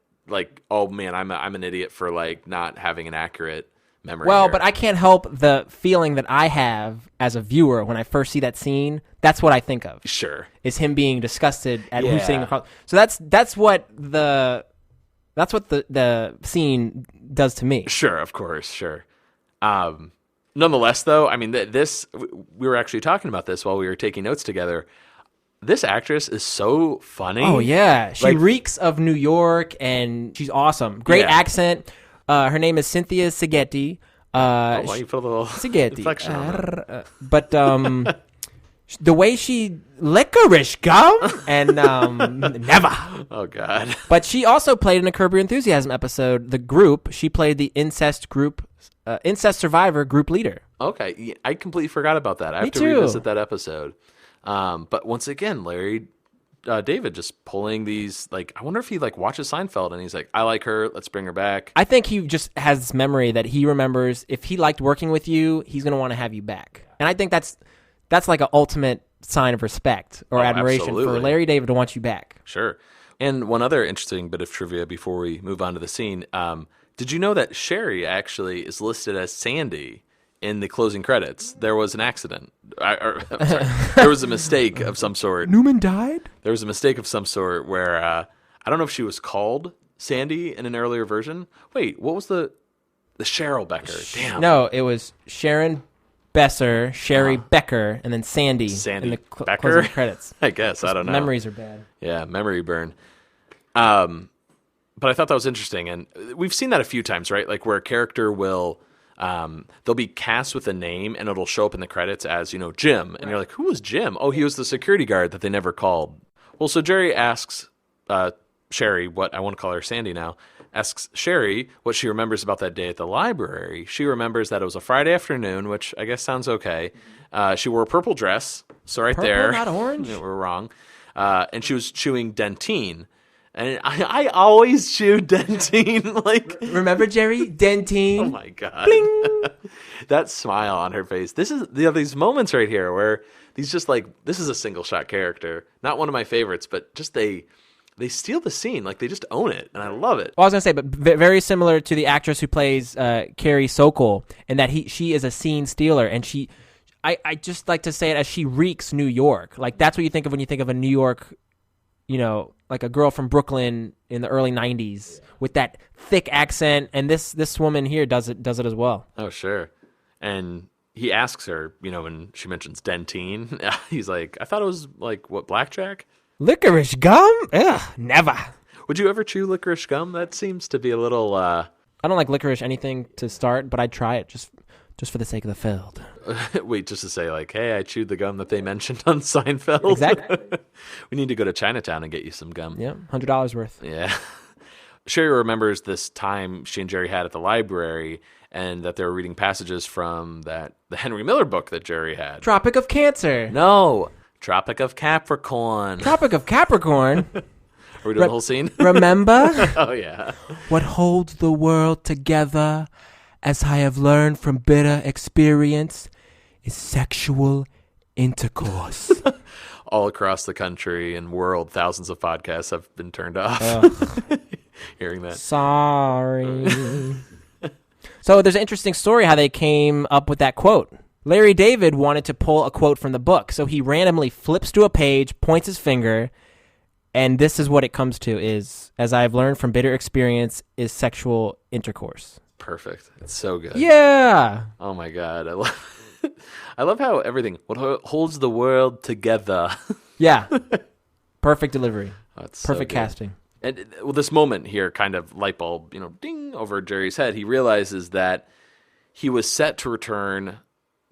S4: oh man, I'm an idiot for like not having an accurate memory.
S5: Well,
S4: here.
S5: but I can't help the feeling that I have as a viewer when I first see that scene. That's what I think of.
S4: Sure,
S5: is him being disgusted at who's sitting across. So that's what the scene does to me.
S4: Sure, of course, sure. Nonetheless, though, I mean, we were actually talking about this while we were taking notes together. This actress is so funny.
S5: Oh yeah, she reeks of New York, and she's awesome. Great accent. Her name is Cynthia Sigeti.
S4: Why you put a little inflection on that?
S5: But the way she licorice gum and never.
S4: Oh God!
S5: But she also played in a Curb Your Enthusiasm episode. The group she played the incest survivor group leader.
S4: Okay, I completely forgot about that. I have to revisit that episode. But once again, Larry David just pulling these, like, I wonder if he like watches Seinfeld and he's like, I like her, let's bring her back.
S5: I think he just has this memory that he remembers if he liked working with you, he's going to want to have you back. And I think that's like an ultimate sign of respect or admiration for Larry David to want you back.
S4: Sure. And one other interesting bit of trivia before we move on to the scene. Did you know that Sherry actually is listed as Sandy in the closing credits? There was an accident. There was a mistake of some sort.
S5: Newman died?
S4: There was a mistake of some sort where I don't know if she was called Sandy in an earlier version. Wait, what was the Cheryl Becker? Damn.
S5: No, it was Sharon Besser, Sherry Becker, and then Sandy in the
S4: Becker?
S5: closing credits.
S4: I guess. I don't know.
S5: Memories are bad.
S4: Yeah, memory burn. But I thought that was interesting. And we've seen that a few times, right? Like where a character will... they'll be cast with a name and it'll show up in the credits as, Jim. And you're like, who was Jim? Oh, he was the security guard that they never called. Well, so Jerry asks Sherry, what I want to call her Sandy now, asks Sherry what she remembers about that day at the library. She remembers that it was a Friday afternoon, which I guess sounds okay. She wore a purple dress. So right
S5: Purple,
S4: there.
S5: not orange?
S4: We're wrong. And she was chewing Dentine. And I always chew Dentine. Like,
S5: remember Jerry? Dentine.
S4: Oh my God. That smile on her face. This is these moments right here where these just like, this is a single shot character. Not one of my favorites, but just they steal the scene. Like they just own it. And I love it.
S5: Well, I was going to say, but very similar to the actress who plays Carrie Sokol, in that she is a scene stealer. And I just like to say it as she reeks New York. Like that's what you think of when you think of a New York, like a girl from Brooklyn in the early 90s with that thick accent, and this woman here does it as well.
S4: Oh, sure. And he asks her, when she mentions Dentine, he's like, I thought it was like, what, blackjack?
S5: Licorice gum? Ugh, never.
S4: Would you ever chew licorice gum? That seems to be a little...
S5: I don't like licorice anything to start, but I'd try it just for the sake of the field.
S4: Wait, just to say, like, hey, I chewed the gum that they mentioned on Seinfeld.
S5: Exactly.
S4: We need to go to Chinatown and get you some gum.
S5: Yeah, $100 worth.
S4: Yeah. Sherry remembers this time she and Jerry had at the library and that they were reading passages from the Henry Miller book that Jerry had.
S5: Tropic of Cancer.
S4: No, Tropic of Capricorn.
S5: Tropic of Capricorn?
S4: Are we doing the whole scene?
S5: Remember?
S4: Oh, yeah.
S5: What holds the world together, as I have learned from bitter experience, is sexual intercourse.
S4: All across the country and world, thousands of podcasts have been turned off. Hearing that.
S5: Sorry. So there's an interesting story how they came up with that quote. Larry David wanted to pull a quote from the book, so he randomly flips to a page, points his finger, and this is what it comes to is, as I have learned from bitter experience, is sexual intercourse.
S4: Perfect. It's so good.
S5: Yeah.
S4: Oh, my God. I love how everything, what holds the world together.
S5: Yeah. Perfect delivery.
S4: That's
S5: perfect
S4: so good.
S5: casting.
S4: And well, this moment here, kind of light bulb, ding over Jerry's head. He realizes that he was set to return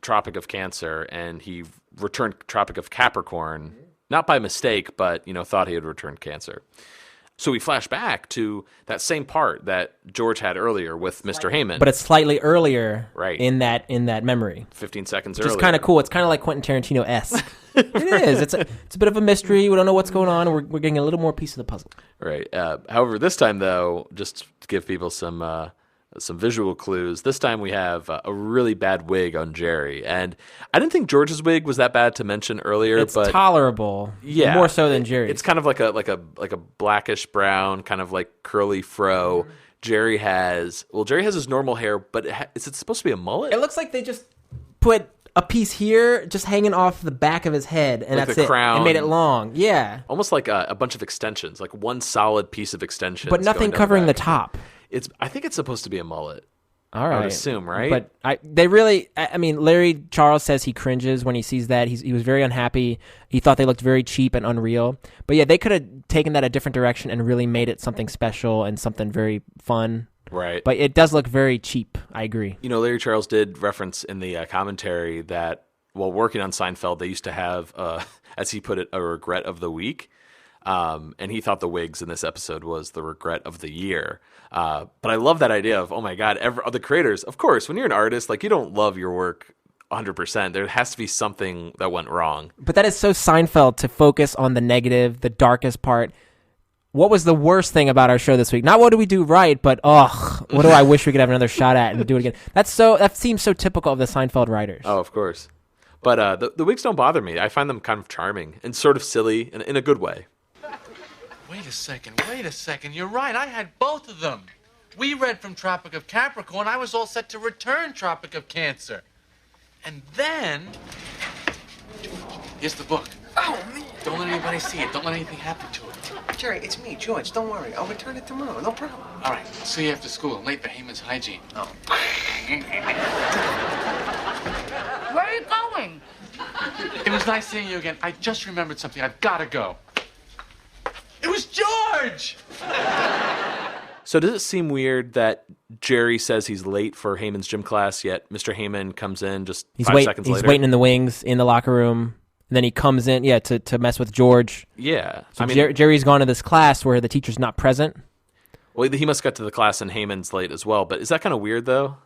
S4: Tropic of Cancer, and he returned Tropic of Capricorn, not by mistake, but thought he had returned Cancer. So we flash back to that same part that George had earlier with Mr. Heyman.
S5: But it's slightly earlier
S4: right.
S5: in that memory.
S4: 15 seconds
S5: earlier.
S4: Which
S5: is kind of cool. It's kind of like Quentin Tarantino-esque. It is. It's a bit of a mystery. We don't know what's going on. We're getting a little more piece of the puzzle.
S4: Right. However, this time, though, just to give people some visual clues, this time we have a really bad wig on Jerry. And I didn't think George's wig was that bad to mention earlier.
S5: It's
S4: but
S5: tolerable.
S4: Yeah.
S5: More so than Jerry's.
S4: It's kind of like a blackish brown, kind of like curly fro. Mm-hmm. Jerry has his normal hair, but is it supposed to be a mullet?
S5: It looks like they just put a piece here just hanging off the back of his head, and
S4: like
S5: that's
S4: the
S5: it.
S4: Crown.
S5: And made it long. Yeah.
S4: Almost like a bunch of extensions, like one solid piece of extensions.
S5: But nothing covering the top.
S4: I think it's supposed to be a mullet.
S5: All right.
S4: I would assume, right?
S5: But Larry Charles says he cringes when he sees that. He was very unhappy. He thought they looked very cheap and unreal. But yeah, they could have taken that a different direction and really made it something special and something very fun.
S4: Right.
S5: But it does look very cheap. I agree.
S4: Larry Charles did reference in the commentary that while working on Seinfeld, they used to have, as he put it, a regret of the week. And he thought the wigs in this episode was the regret of the year. But I love that idea of, oh my God, the creators, of course, when you're an artist, like you don't love your work 100%. There has to be something that went wrong.
S5: But that is so Seinfeld to focus on the negative, the darkest part. What was the worst thing about our show this week? Not what do we do right, but what do I wish we could have another shot at and do it again? That seems so typical of the Seinfeld writers.
S4: Oh, of course. But the wigs don't bother me. I find them kind of charming and sort of silly in a good way.
S1: Wait a second. You're right. I had both of them. We read from Tropic of Capricorn. I was all set to return Tropic of Cancer. And then... Here's the book.
S2: Oh, man.
S1: Don't let anybody see it. Don't let anything happen to it.
S2: Jerry, it's me, George. Don't worry. I'll return it tomorrow. No problem.
S1: All right. I'll see you after school. I'm late for Heyman's hygiene.
S2: Oh.
S3: Where are you going?
S1: It was nice seeing you again. I just remembered something. I've got to go. It was George!
S4: So does it seem weird that Jerry says he's late for Heyman's gym class, yet Mr. Heyman comes in just 5 seconds later?
S5: He's waiting in the wings in the locker room. And then he comes in, to mess with George.
S4: Yeah.
S5: So Jerry's gone to this class where the teacher's not present.
S4: Well, he must have got to the class and Heyman's late as well. But is that kind of weird, though?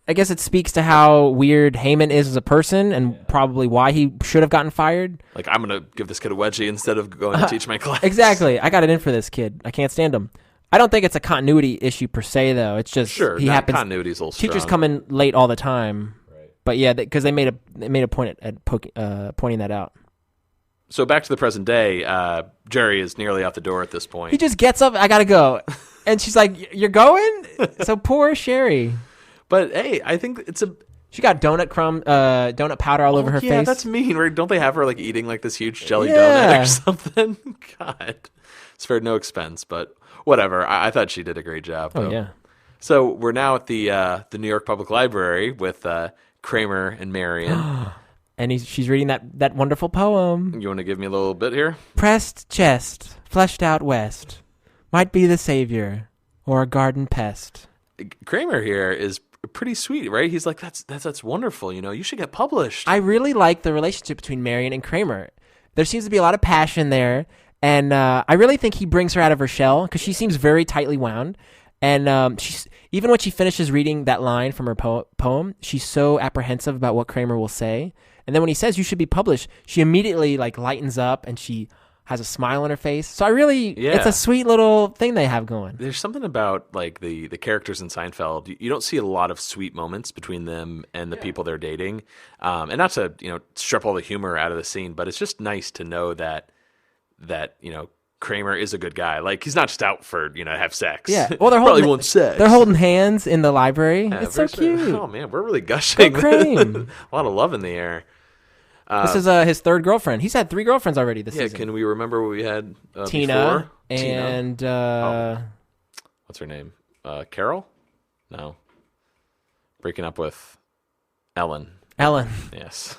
S5: I guess it speaks to how weird Heyman is as a person and probably why he should have gotten fired.
S4: Like, I'm going to give this kid a wedgie instead of going to teach my class.
S5: Exactly. I got it in for this kid. I can't stand him. I don't think it's a continuity issue per se, though. It's just he happens.
S4: Continuity's a little strong.
S5: Teachers come in late all the time. Right. But yeah, because they made a point at pointing that out.
S4: So back to the present day, Jerry is nearly out the door at this point.
S5: He just gets up. I gotta go, and she's like, "You're going?" So poor Sherry.
S4: But hey, I think
S5: she got donut powder all over her face.
S4: Yeah, that's mean. Right? Don't they have her like eating like this huge jelly donut or something? God, spared no expense, but whatever. I thought she did a great job.
S5: Oh yeah.
S4: So we're now at the New York Public Library with Kramer and Marion.
S5: And she's reading that wonderful poem.
S4: You want to give me a little bit here?
S5: Pressed chest, fleshed out west, might be the savior or a garden pest.
S4: Kramer here is pretty sweet, right? He's like, that's wonderful. You should get published.
S5: I really like the relationship between Marion and Kramer. There seems to be a lot of passion there, and I really think he brings her out of her shell because she seems very tightly wound. And she's even when she finishes reading that line from her poem, she's so apprehensive about what Kramer will say. And then when he says you should be published, she immediately like lightens up and she has a smile on her face. So it's a sweet little thing they have going.
S4: There's something about like the characters in Seinfeld. You don't see a lot of sweet moments between them and the people they're dating. And not to, strip all the humor out of the scene, but it's just nice to know that Kramer is a good guy. Like, he's not just out for, to have sex.
S5: Yeah. Well,
S4: probably wants sex.
S5: They're holding hands in the library.
S4: Yeah,
S5: it's so cute.
S4: Oh, man, we're really gushing.
S5: Kramer.
S4: A lot of love in the air.
S5: This is his third girlfriend. He's had 3 girlfriends already this season.
S4: Yeah, can we remember what we had
S5: Tina
S4: before?
S5: and...
S4: what's her name? Carol? No. Breaking up with Ellen. Yes.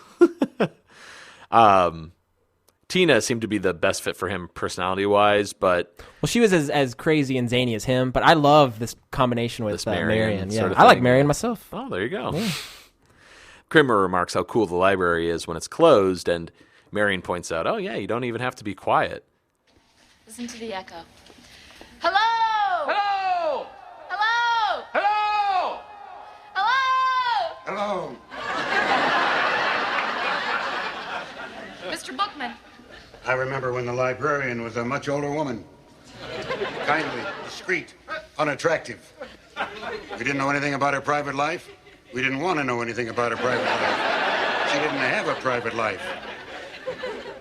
S4: Tina seemed to be the best fit for him personality-wise, but...
S5: Well, she was as crazy and zany as him, but I love this combination with Marion. Yeah,
S4: sort of
S5: I like
S4: thing.
S5: Marion myself.
S4: Oh, there you go.
S5: Yeah.
S4: Kramer remarks how cool the library is when it's closed, and Marion points out, oh, yeah, you don't even have to be quiet.
S8: Listen to the echo. Hello!
S1: Hello!
S8: Hello!
S1: Hello!
S8: Hello!
S11: Hello.
S8: Mr. Bookman.
S11: I remember when the librarian was a much older woman. Kindly, discreet, unattractive. We didn't know anything about her private life. We didn't want to know anything about her private life. She didn't have a private life.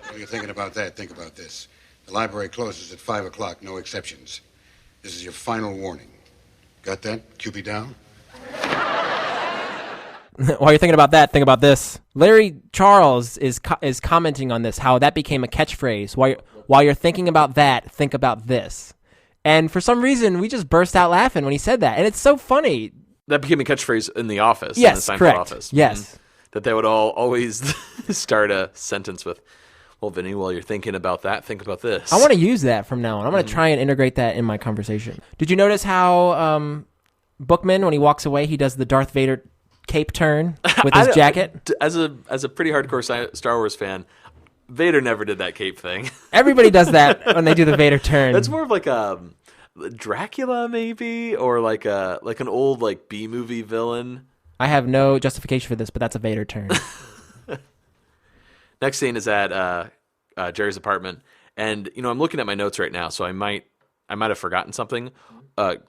S11: While you're thinking about that, think about this. The library closes at 5 o'clock, no exceptions. This is your final warning. Got that? Kewpie down?
S5: While you're thinking about that, think about this. Larry Charles is commenting on this, how that became a catchphrase. While you're thinking about that, think about this. And for some reason, we just burst out laughing when he said that. And it's so funny.
S4: That became a catchphrase in the office.
S5: Yes,
S4: in the Seinfeld
S5: correct.
S4: office.
S5: Yes.
S4: That they would always start a sentence with, well, Vinny, while you're thinking about that, think about this.
S5: I want to use that from now on. I'm going to try and integrate that in my conversation. Did you notice how Bookman, when he walks away, he does the Darth Vader cape turn with his jacket?
S4: As a pretty hardcore Star Wars fan, Vader never did that cape thing.
S5: Everybody does that when they do the Vader turn.
S4: That's more of like Dracula, maybe, or like an old B movie villain.
S5: I have no justification for this, but that's a Vader turn.
S4: Next scene is at Jerry's apartment, and I'm looking at my notes right now, so I might have forgotten something.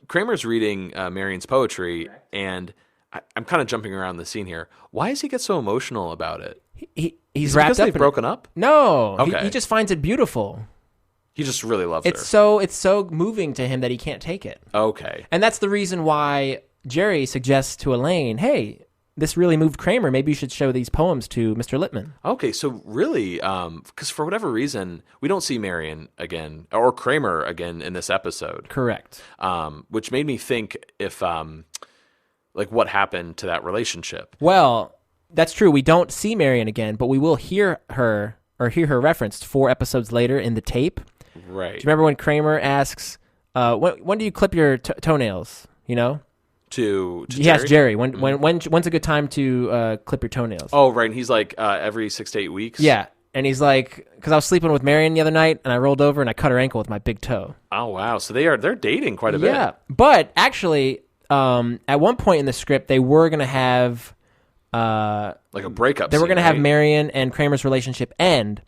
S4: Kramer's reading Marion's poetry, and I'm kind of jumping around the scene here. Why does he get so emotional about it?
S5: He's wrapped up. Because
S4: they've broken up?
S5: No,
S4: okay.
S5: He just finds it beautiful.
S4: He just really loves
S5: her. It's so moving to him that he can't take it.
S4: Okay.
S5: And that's the reason why Jerry suggests to Elaine, hey, this really moved Kramer. Maybe you should show these poems to Mr. Lippman.
S4: Okay, so really, because for whatever reason, we don't see Marion again, or Kramer again in this episode.
S5: Correct.
S4: Which made me think if, what happened to that relationship.
S5: Well, that's true. We don't see Marion again, but we will hear her referenced 4 episodes later in the tape.
S4: Right.
S5: Do you remember when Kramer asks, when do you clip your toenails?
S4: To
S5: he asked Jerry, when's a good time to clip your toenails?
S4: Oh, right. And he's like, every 6 to 8 weeks?
S5: Yeah. And he's like, because I was sleeping with Marion the other night, and I rolled over and I cut her ankle with my big toe.
S4: Oh, wow. So they're dating quite a bit.
S5: Yeah. But actually, at one point in the script, they were going to have...
S4: like a breakup
S5: They were going to have
S4: right?
S5: Marion and Kramer's relationship end,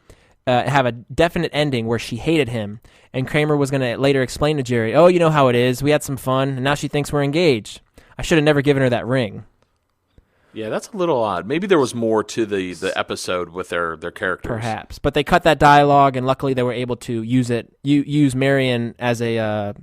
S5: have a definite ending where she hated him, and Kramer was going to later explain to Jerry, oh, you know how it is. We had some fun, and now she thinks we're engaged. I should have never given her that ring.
S4: Yeah, that's a little odd. Maybe there was more to the episode with their characters.
S5: Perhaps. But they cut that dialogue, and luckily they were able to use Marion as a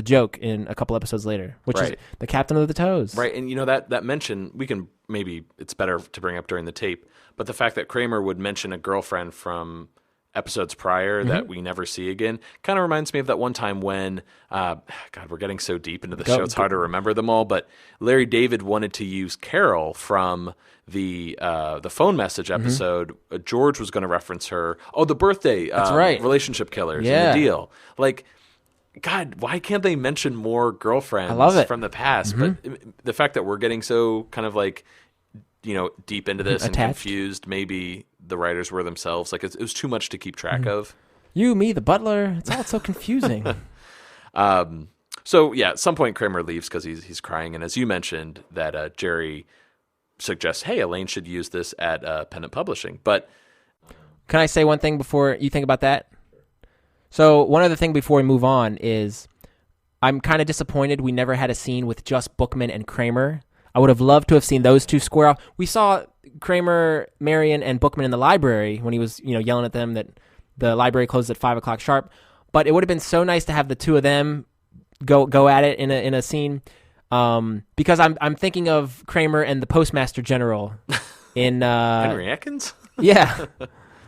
S5: joke in a couple episodes later, which is the captain of the toes.
S4: Right, and that mention, we can, maybe it's better to bring up during the tape, but the fact that Kramer would mention a girlfriend from episodes prior that we never see again kind of reminds me of that one time when, God, we're getting so deep into the show, it's hard to remember them all, but Larry David wanted to use Carol from the phone message episode. George was going to reference her. Oh, the birthday.
S5: That's right.
S4: Relationship killers and the deal. Like, God, why can't they mention more girlfriends from the past? But the fact that we're getting so kind of deep into this and confused, maybe the writers were themselves. Like, it was too much to keep track of.
S5: You, me, the butler. It's all so confusing.
S4: So, yeah, at some point Kramer leaves because he's crying. And as you mentioned, that Jerry suggests, hey, Elaine should use this at Pennant Publishing. But
S5: can I say one thing before you think about that? So one other thing before we move on is I'm kind of disappointed we never had a scene with just Bookman and Kramer. I would have loved to have seen those two square off. We saw Kramer, Marion, and Bookman in the library when he was, yelling at them that the library closed at 5 o'clock sharp. But it would have been so nice to have the two of them go at it in a scene. Because I'm thinking of Kramer and the Postmaster General in
S4: Henry Atkins?
S5: Yeah.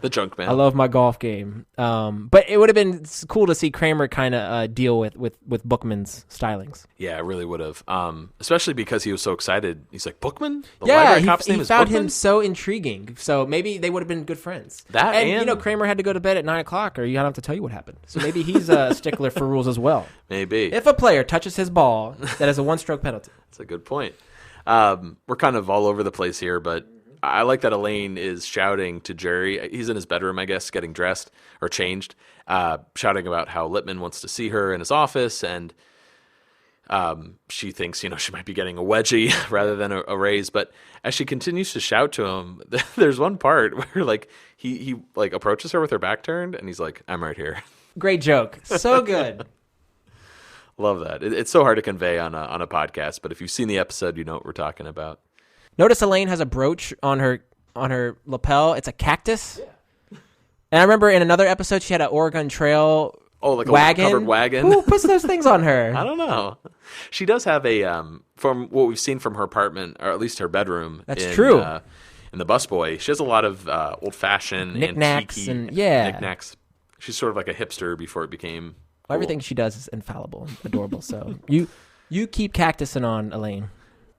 S4: The junk man.
S5: I love my golf game. But it would have been cool to see Kramer kind of deal with Bookman's stylings.
S4: Yeah, it really would have. Especially because he was so excited. He's like, Bookman? The
S5: Yeah,
S4: library cop's name
S5: he
S4: is
S5: found
S4: Bookman?
S5: him so intriguing. So maybe they would have been good friends.
S4: That and
S5: Kramer had to go to bed at 9 o'clock, or you don't have to tell you what happened. So maybe he's a stickler for rules as well.
S4: Maybe.
S5: If a player touches his ball, that is a one-stroke penalty.
S4: That's a good point. We're kind of all over the place here, but I like that Elaine is shouting to Jerry. He's in his bedroom, I guess, getting dressed or changed, shouting about how Lippman wants to see her in his office, and she thinks, she might be getting a wedgie rather than a raise. But as she continues to shout to him, there's one part where he approaches her with her back turned, and he's like, "I'm right here."
S5: Great joke. So good.
S4: Love that. It's so hard to convey on a podcast, but if you've seen the episode, you know what we're talking about.
S5: Notice Elaine has a brooch on her lapel. It's a cactus. Yeah. And I remember in another episode she had an Oregon Trail wagon.
S4: A covered wagon.
S5: Who puts those things on her?
S4: I don't know. She does have a from what we've seen from her apartment, or at least her bedroom.
S5: That's true.
S4: In the Busboy, she has a lot of old-fashioned
S5: knickknacks
S4: antique
S5: and
S4: knickknacks. She's sort of like a hipster before it became cool.
S5: Everything she does is infallible, adorable. So you keep cactusing on, Elaine.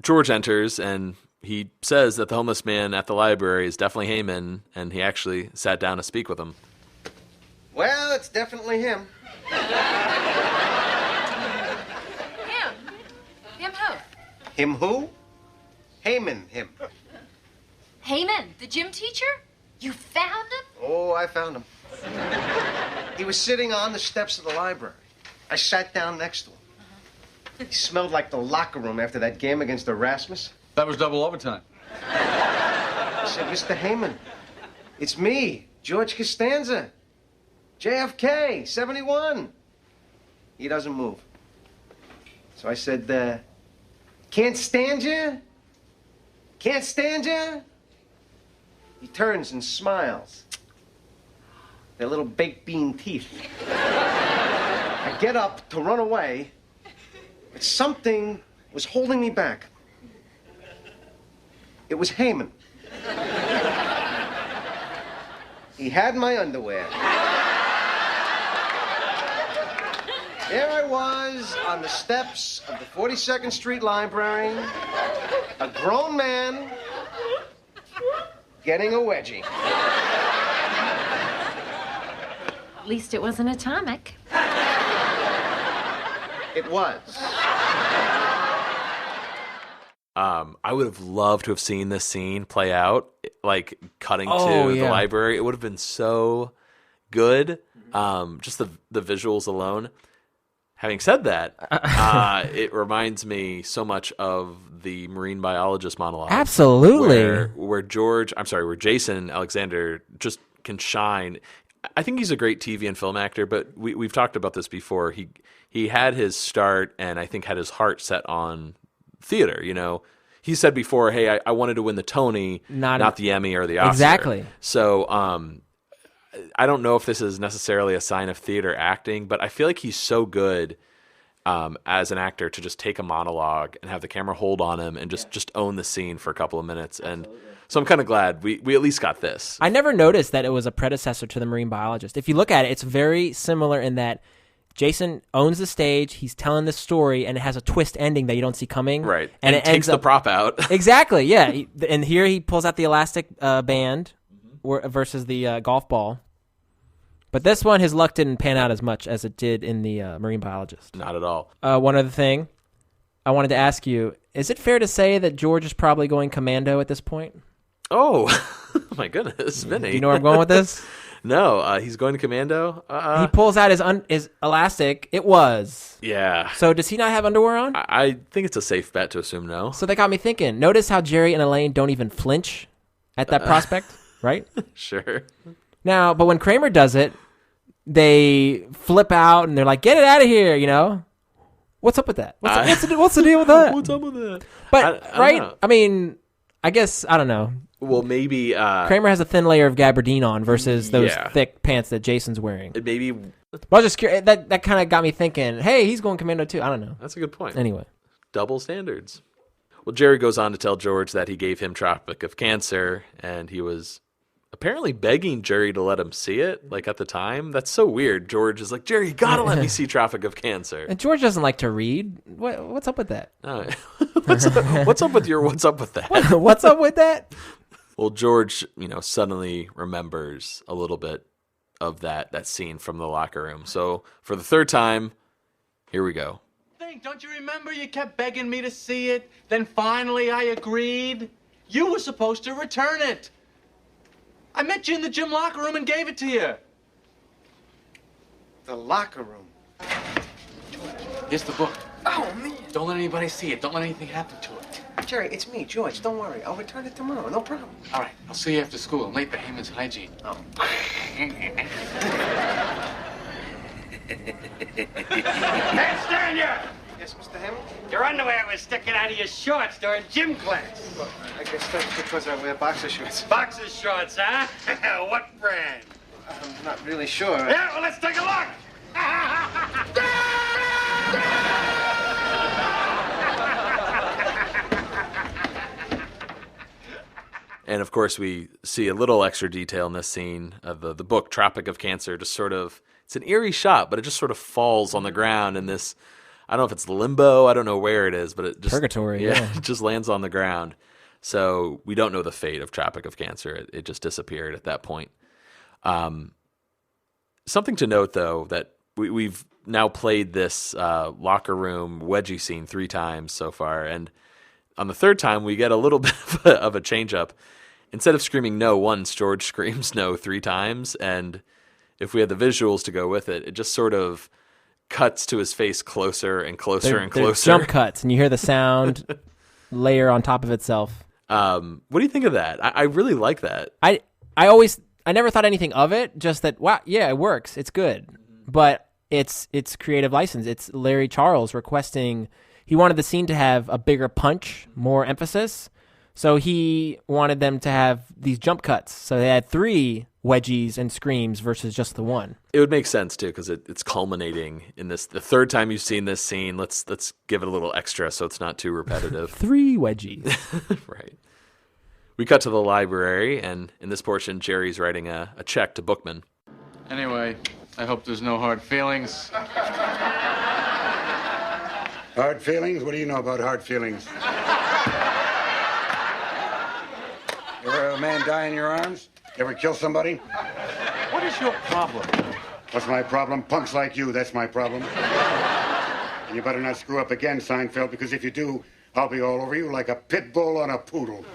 S4: George enters and he says that the homeless man at the library is definitely Heyman, and he actually sat down to speak with him.
S2: Well, it's definitely him.
S9: Him? Him who?
S2: Him who? Heyman, him.
S9: Heyman, the gym teacher? You found him?
S2: Oh, I found him. He was sitting on the steps of the library. I sat down next to him. He smelled like the locker room after that game against Erasmus.
S1: That was double overtime.
S2: I said, "Mr. Heyman, it's me, George Costanza. JFK, 71. He doesn't move. So I said, "Can't stand you? Can't stand you?" He turns and smiles. Their little baked bean teeth. I get up to run away, but something was holding me back. It was Heyman. He had my underwear. There I was on the steps of the 42nd Street Library, a grown man getting a wedgie.
S9: At least it wasn't atomic.
S2: It was.
S4: I would have loved to have seen this scene play out, cutting
S5: Oh,
S4: to
S5: yeah.
S4: the library. It would have been so good. Just the visuals alone. Having said that, it reminds me so much of the marine biologist monologue.
S5: Absolutely.
S4: Where Jason Alexander just can shine. I think he's a great TV and film actor, but we've talked about this before. He had his start and I think had his heart set on theater. He said before, "Hey, I wanted to win the Tony, not the Emmy or the Oscar."
S5: Exactly.
S4: So I don't know if this is necessarily a sign of theater acting, but I feel like he's so good as an actor to just take a monologue and have the camera hold on him and just own the scene for a couple of minutes. And so I'm kind of glad we at least got this.
S5: I never noticed that it was a predecessor to the marine biologist. If you look at it, it's very similar in that Jason owns the stage, he's telling the story, and it has a twist ending that you don't see coming.
S4: Right.
S5: And it
S4: takes
S5: ends
S4: the
S5: up,
S4: prop out.
S5: Exactly, yeah. And here he pulls out the elastic band versus the golf ball. But this one, his luck didn't pan out as much as it did in the marine biologist.
S4: Not at all.
S5: One other thing I wanted to ask you, is it fair to say that George is probably going commando at this point?
S4: Oh, my goodness, Vinny.
S5: Do you know where I'm going with this?
S4: No, he's going to commando.
S5: He pulls out his elastic. It was.
S4: Yeah.
S5: So does he not have underwear on?
S4: I think it's a safe bet to assume no.
S5: So that got me thinking. Notice how Jerry and Elaine don't even flinch at that prospect, right?
S4: Sure.
S5: Now, but when Kramer does it, they flip out and they're like, "Get it out of here!" You know, what's up with that? What's the deal with that?
S4: What's up with that?
S5: But I mean, I guess I don't know.
S4: Well, maybe
S5: Kramer has a thin layer of gabardine on versus those thick pants that Jason's wearing.
S4: Maybe.
S5: But I was just curious. That kind of got me thinking. Hey, he's going commando too. I don't know.
S4: That's a good point.
S5: Anyway,
S4: double standards. Well, Jerry goes on to tell George that he gave him Tropic of Cancer, and he was apparently begging Jerry to let him see it, like at the time. That's so weird. George is like, Jerry, you gotta let me see Tropic of Cancer.
S5: And George doesn't like to read. What's up with that?
S4: What's up with your what's up with that?
S5: What's up with that?
S4: Well, George, suddenly remembers a little bit of that scene from the locker room. So for the third time, here we go.
S1: Don't you remember you kept begging me to see it? Then finally I agreed. You were supposed to return it. I met you in the gym locker room and gave it to you.
S2: The locker room?
S1: Here's the book.
S2: Oh, man.
S1: Don't let anybody see it. Don't let anything happen to it.
S2: Jerry, it's me, George. Don't worry. I'll return it tomorrow. No problem.
S1: All right. I'll see you after school. I'm late for Heyman's hygiene.
S2: Oh.
S13: Cantstandya!
S2: Yes, Mr. Hammond?
S13: Your underwear was sticking out of your shorts during gym class.
S2: Well, I guess that's because I wear boxer shorts.
S13: Boxer shorts, huh? What brand?
S2: I'm not really sure.
S13: Yeah, well, let's take a look.
S4: And of course, we see a little extra detail in this scene of the book, Tropic of Cancer, just sort of, it's an eerie shot, but it just sort of falls on the ground in this, I don't know if it's limbo, I don't know where it is, but it just...
S5: Purgatory, yeah.
S4: It just lands on the ground. So we don't know the fate of Tropic of Cancer. It just disappeared at that point. Something to note, though, that we've now played this locker room wedgie scene 3 times so far, and on the third time, we get a little bit of a change-up. Instead of screaming no once, George screams no 3 times, and if we had the visuals to go with it, it just sort of cuts to his face closer and closer and closer.
S5: Jump cuts, and you hear the sound layer on top of itself.
S4: What do you think of that? I really like that.
S5: I never thought anything of it, just that, wow, yeah, it works. It's good. But it's creative license. It's Larry Charles requesting, he wanted the scene to have a bigger punch, more emphasis. So he wanted them to have these jump cuts. So they had 3 wedgies and screams versus just the 1.
S4: It would make sense too, because it's culminating in this. The third time you've seen this scene, let's give it a little extra so it's not too repetitive.
S5: 3 wedgies.
S4: Right. We cut to the library, and in this portion, Jerry's writing a check to Bookman.
S6: Anyway, I hope there's no hard feelings.
S11: Hard feelings? What do you know about hard feelings? You ever have a man die in your arms? You ever kill somebody?
S1: What is your problem?
S11: What's my problem? Punks like you, that's my problem. And you better not screw up again, Seinfeld, because if you do, I'll be all over you like a pit bull on a poodle.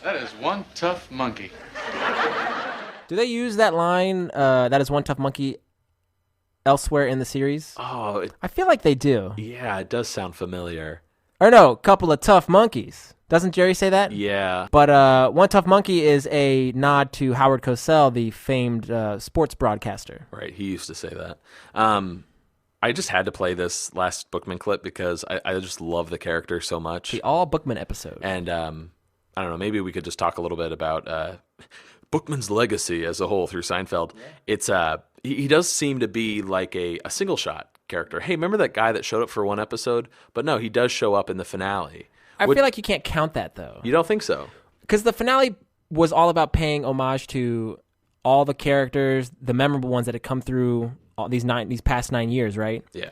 S6: That is one tough monkey.
S5: Do they use that line, that is one tough monkey, elsewhere in the series?
S4: Oh.
S5: I feel like they do.
S4: Yeah, it does sound familiar.
S5: Or no, couple of tough monkeys. Doesn't Jerry say that?
S4: Yeah.
S5: But One Tough Monkey is a nod to Howard Cosell, the famed sports broadcaster.
S4: Right, he used to say that. I just had to play this last Bookman clip because I just love the character so much.
S5: The all Bookman episode.
S4: And I don't know, maybe we could just talk a little bit about Bookman's legacy as a whole through Seinfeld. Yeah. It's he does seem to be like a single shot character. Hey, remember that guy that showed up for 1 episode? But no, he does show up in the finale.
S5: I feel like you can't count that, though.
S4: You don't think so?
S5: Because the finale was all about paying homage to all the characters, the memorable ones that had come through all these past 9 years, right?
S4: Yeah.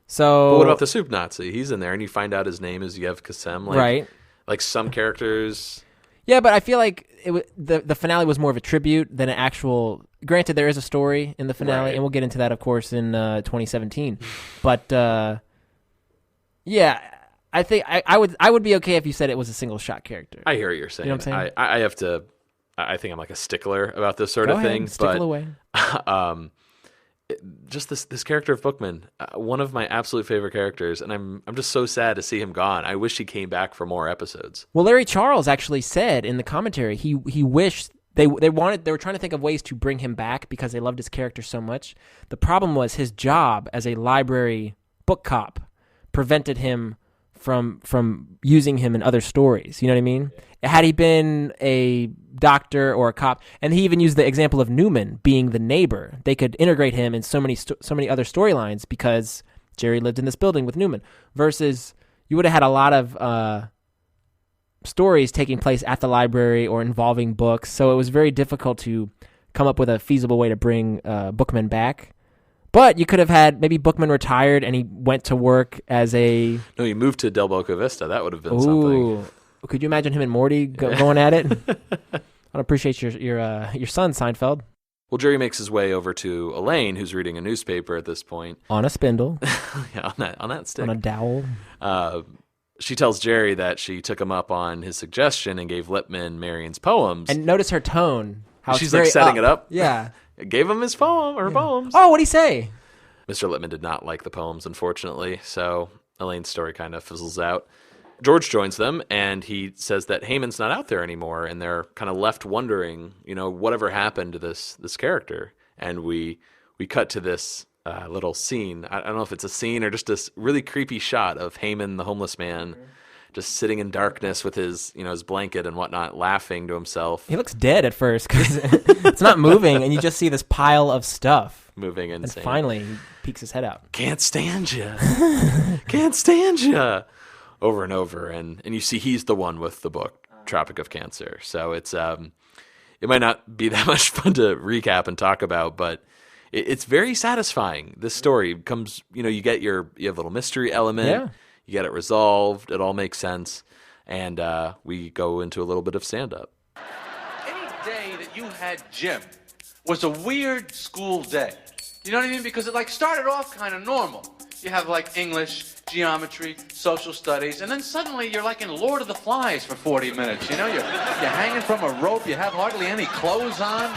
S5: So,
S4: but what about the Soup Nazi? He's in there, and you find out his name is Yev Kassem.
S5: Right.
S4: Like some characters.
S5: Yeah, but I feel like the finale was more of a tribute than an actual. Granted, there is a story in the finale, right, and we'll get into that, of course, in 2017. But yeah, I think I would be okay if you said it was a single shot character.
S4: I hear what you're saying.
S5: You know what I'm saying?
S4: I have to. I think I'm like a stickler about this sort of thing.
S5: Stickle away.
S4: Just this character of Bookman, one of my absolute favorite characters, and I'm just so sad to see him gone. I wish he came back for more episodes.
S5: Well, Larry Charles actually said in the commentary he wished They were trying to think of ways to bring him back because they loved his character so much. The problem was his job as a library book cop prevented him from using him in other stories. You know what I mean? Had he been a doctor or a cop, and he even used the example of Newman being the neighbor, they could integrate him in so many other storylines because Jerry lived in this building with Newman. Versus, you would have had a lot of stories taking place at the library or involving books, so it was very difficult to come up with a feasible way to bring Bookman back. But you could have had maybe Bookman retired and he went to work as a...
S4: No, he moved to Del Boca Vista. That would have been something.
S5: Could you imagine him and Morty going at it? I appreciate your son, Seinfeld.
S4: Well, Jerry makes his way over to Elaine, who's reading a newspaper at this point.
S5: On a spindle.
S4: Yeah, on that stick.
S5: On a dowel.
S4: She tells Jerry that she took him up on his suggestion and gave Lippman Marion's poems.
S5: And notice her tone. How
S4: she's like setting it up.
S5: Yeah.
S4: Gave him his poems.
S5: Oh, what'd he say?
S4: Mr. Lippman did not like the poems, unfortunately, so Elaine's story kind of fizzles out. George joins them, and he says that Heyman's not out there anymore, and they're kind of left wondering, whatever happened to this character. And we cut to this little scene. I don't know if it's a scene or just this really creepy shot of Heyman, the homeless man, just sitting in darkness with his, his blanket and whatnot, laughing to himself.
S5: He looks dead at first because it's not moving, and you just see this pile of stuff.
S4: Moving
S5: and
S4: insane.
S5: Finally, he peeks his head out.
S4: Can't stand you. Can't stand you. Over and over. And you see he's the one with the book, Tropic of Cancer. So it's it might not be that much fun to recap and talk about, but it's very satisfying. This story comes, you have a little mystery element.
S5: Yeah.
S4: You get it resolved. It all makes sense. And we go into a little bit of stand-up.
S1: Any day that you had gym was a weird school day. You know what I mean? Because it started off kind of normal. You have English, geometry, social studies, and then suddenly you're in Lord of the Flies for 40 minutes. You're hanging from a rope. You have hardly any clothes on.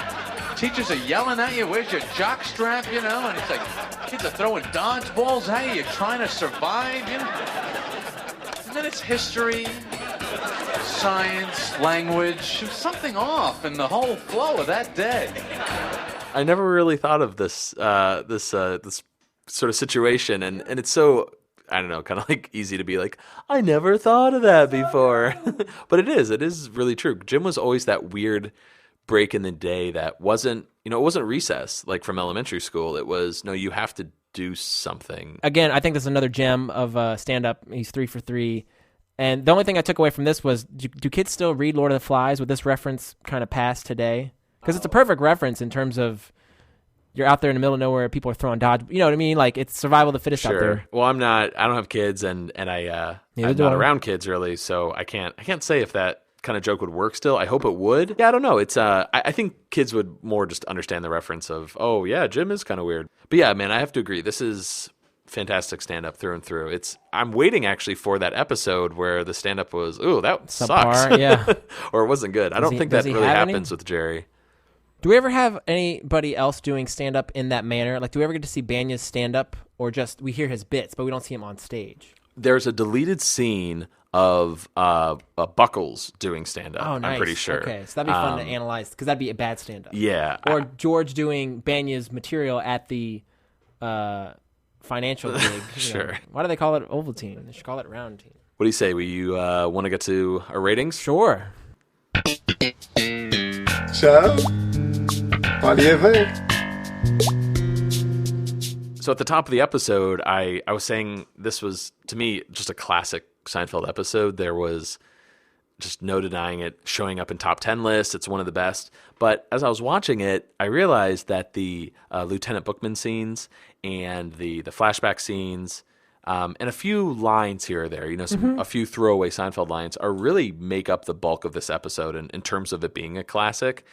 S1: Teachers are yelling at you. Where's your jock strap? And it's kids are throwing dodgeballs at you. You're trying to survive. And then it's history, science, language. There's something off in the whole flow of that day.
S4: I never really thought of this this sort of situation, and it's so, I don't know, kind of easy to be I never thought of that before. But it is really true. Gym was always that weird break in the day that wasn't, it wasn't recess from elementary school. It was, no, you have to do something.
S5: Again, I think this is another gem of stand-up. He's 3 for 3. And the only thing I took away from this was, do kids still read Lord of the Flies? Would this reference kind of pass today? Because it's a perfect reference in terms of you're out there in the middle of nowhere, people are throwing dodge. You know what I mean? It's survival of the fittest out there.
S4: Well, I don't have kids, and I'm not around kids really, so I can't say if that kind of joke would work still. I hope it would. Yeah, I don't know. It's I think kids would more just understand the reference of, oh yeah, Jim is kind of weird. But yeah, man, I have to agree. This is fantastic stand-up through and through. I'm waiting actually for that episode where the stand-up was, ooh, that sucks.
S5: Yeah.
S4: Or it wasn't good. I don't think that really happens with Jerry.
S5: Do we ever have anybody else doing stand-up in that manner? Do we ever get to see Banya's stand-up, or just we hear his bits, but we don't see him on stage?
S4: There's a deleted scene of Buckles doing stand-up,
S5: oh, nice.
S4: I'm pretty sure.
S5: Okay, so that'd be fun to analyze, because that'd be a bad stand-up.
S4: Yeah.
S5: Or George doing Banya's material at the financial gig.
S4: Sure.
S5: Why do they call it Ovaltine? They should call it Roundtine.
S4: What do you say? You want to get to our ratings?
S5: Sure.
S14: Ciao. Allez.
S4: So at the top of the episode, I was saying this was, to me, just a classic Seinfeld episode. There was just no denying it, showing up in top 10 lists. It's one of the best. But as I was watching it, I realized that the Lieutenant Bookman scenes and the flashback scenes and a few lines here or there, a few throwaway Seinfeld lines are really make up the bulk of this episode in terms of it being a classic.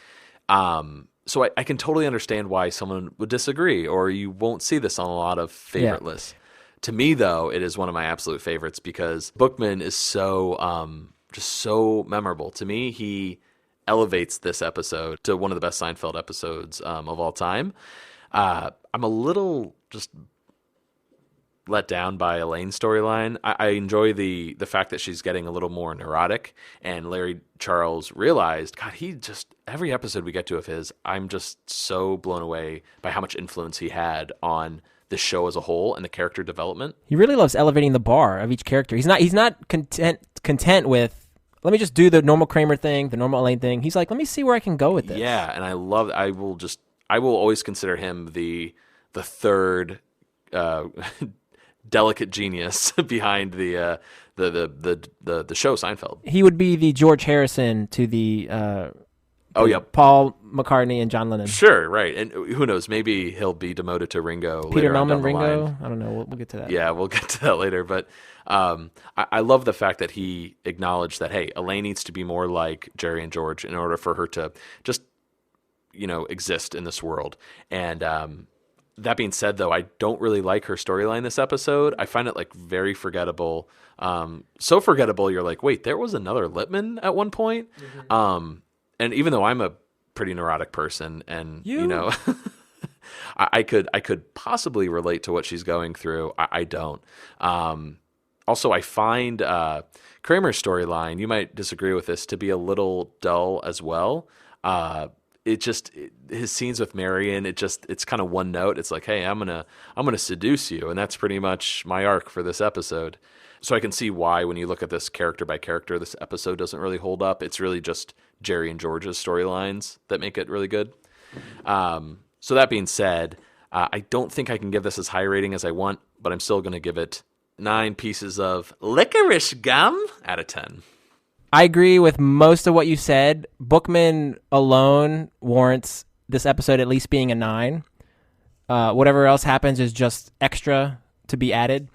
S4: So I can totally understand why someone would disagree, or you won't see this on a lot of favorite lists. To me, though, it is one of my absolute favorites because Bookman is so just so memorable. To me, he elevates this episode to one of the best Seinfeld episodes of all time. I'm a little just let down by Elaine's storyline. I enjoy the fact that she's getting a little more neurotic, and Larry Charles realized, God, every episode we get to of his, I'm just so blown away by how much influence he had on the show as a whole and the character development.
S5: He really loves elevating the bar of each character. He's not content with, let me just do the normal Kramer thing, the normal Elaine thing. He's like, let me see where I can go with this.
S4: Yeah, and I will always consider him the third delicate genius behind the show Seinfeld.
S5: He would be the George Harrison to the Paul McCartney and John Lennon.
S4: Sure, right. And who knows, maybe he'll be demoted to Ringo
S5: Peter
S4: later on
S5: Melman,
S4: down the
S5: Ringo.
S4: line.
S5: I don't know. We'll get to that.
S4: Yeah, we'll get to that later. But I love the fact that he acknowledged that, hey, Elaine needs to be more like Jerry and George in order for her to just, exist in this world. And that being said, though, I don't really like her storyline this episode. I find it very forgettable. So forgettable, you're like, wait, there was another Lippman at one point. Mm-hmm. And even though I'm a pretty neurotic person, and I could possibly relate to what she's going through, I don't. Also, I find Kramer's storyline, you might disagree with this, to be a little dull as well. His scenes with Marion, it's kind of one note. It's like, hey, I'm gonna seduce you, and that's pretty much my arc for this episode. So I can see why, when you look at this character by character, this episode doesn't really hold up. It's really just Jerry and George's storylines that make it really good. So that being said, I don't think I can give this as high a rating as I want, but I'm still going to give it 9 pieces of licorice gum out of 10.
S5: I agree with most of what you said. Bookman alone warrants this episode at least being a 9. Whatever else happens is just extra to be added.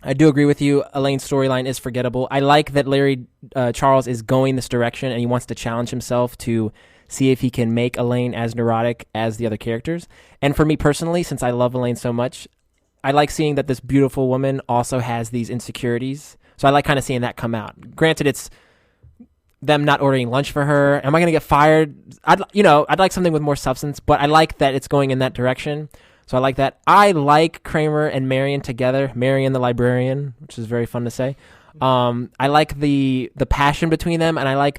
S5: I do agree with you. Elaine's storyline is forgettable. I like that Larry Charles is going this direction, and he wants to challenge himself to see if he can make Elaine as neurotic as the other characters. And for me personally, since I love Elaine so much, I like seeing that this beautiful woman also has these insecurities. So I like kind of seeing that come out. Granted, it's them not ordering lunch for her. Am I going to get fired? I'd like something with more substance, but I like that it's going in that direction. So I like that. I like Kramer and Marion together. Marion the librarian, which is very fun to say. I like the passion between them, and I like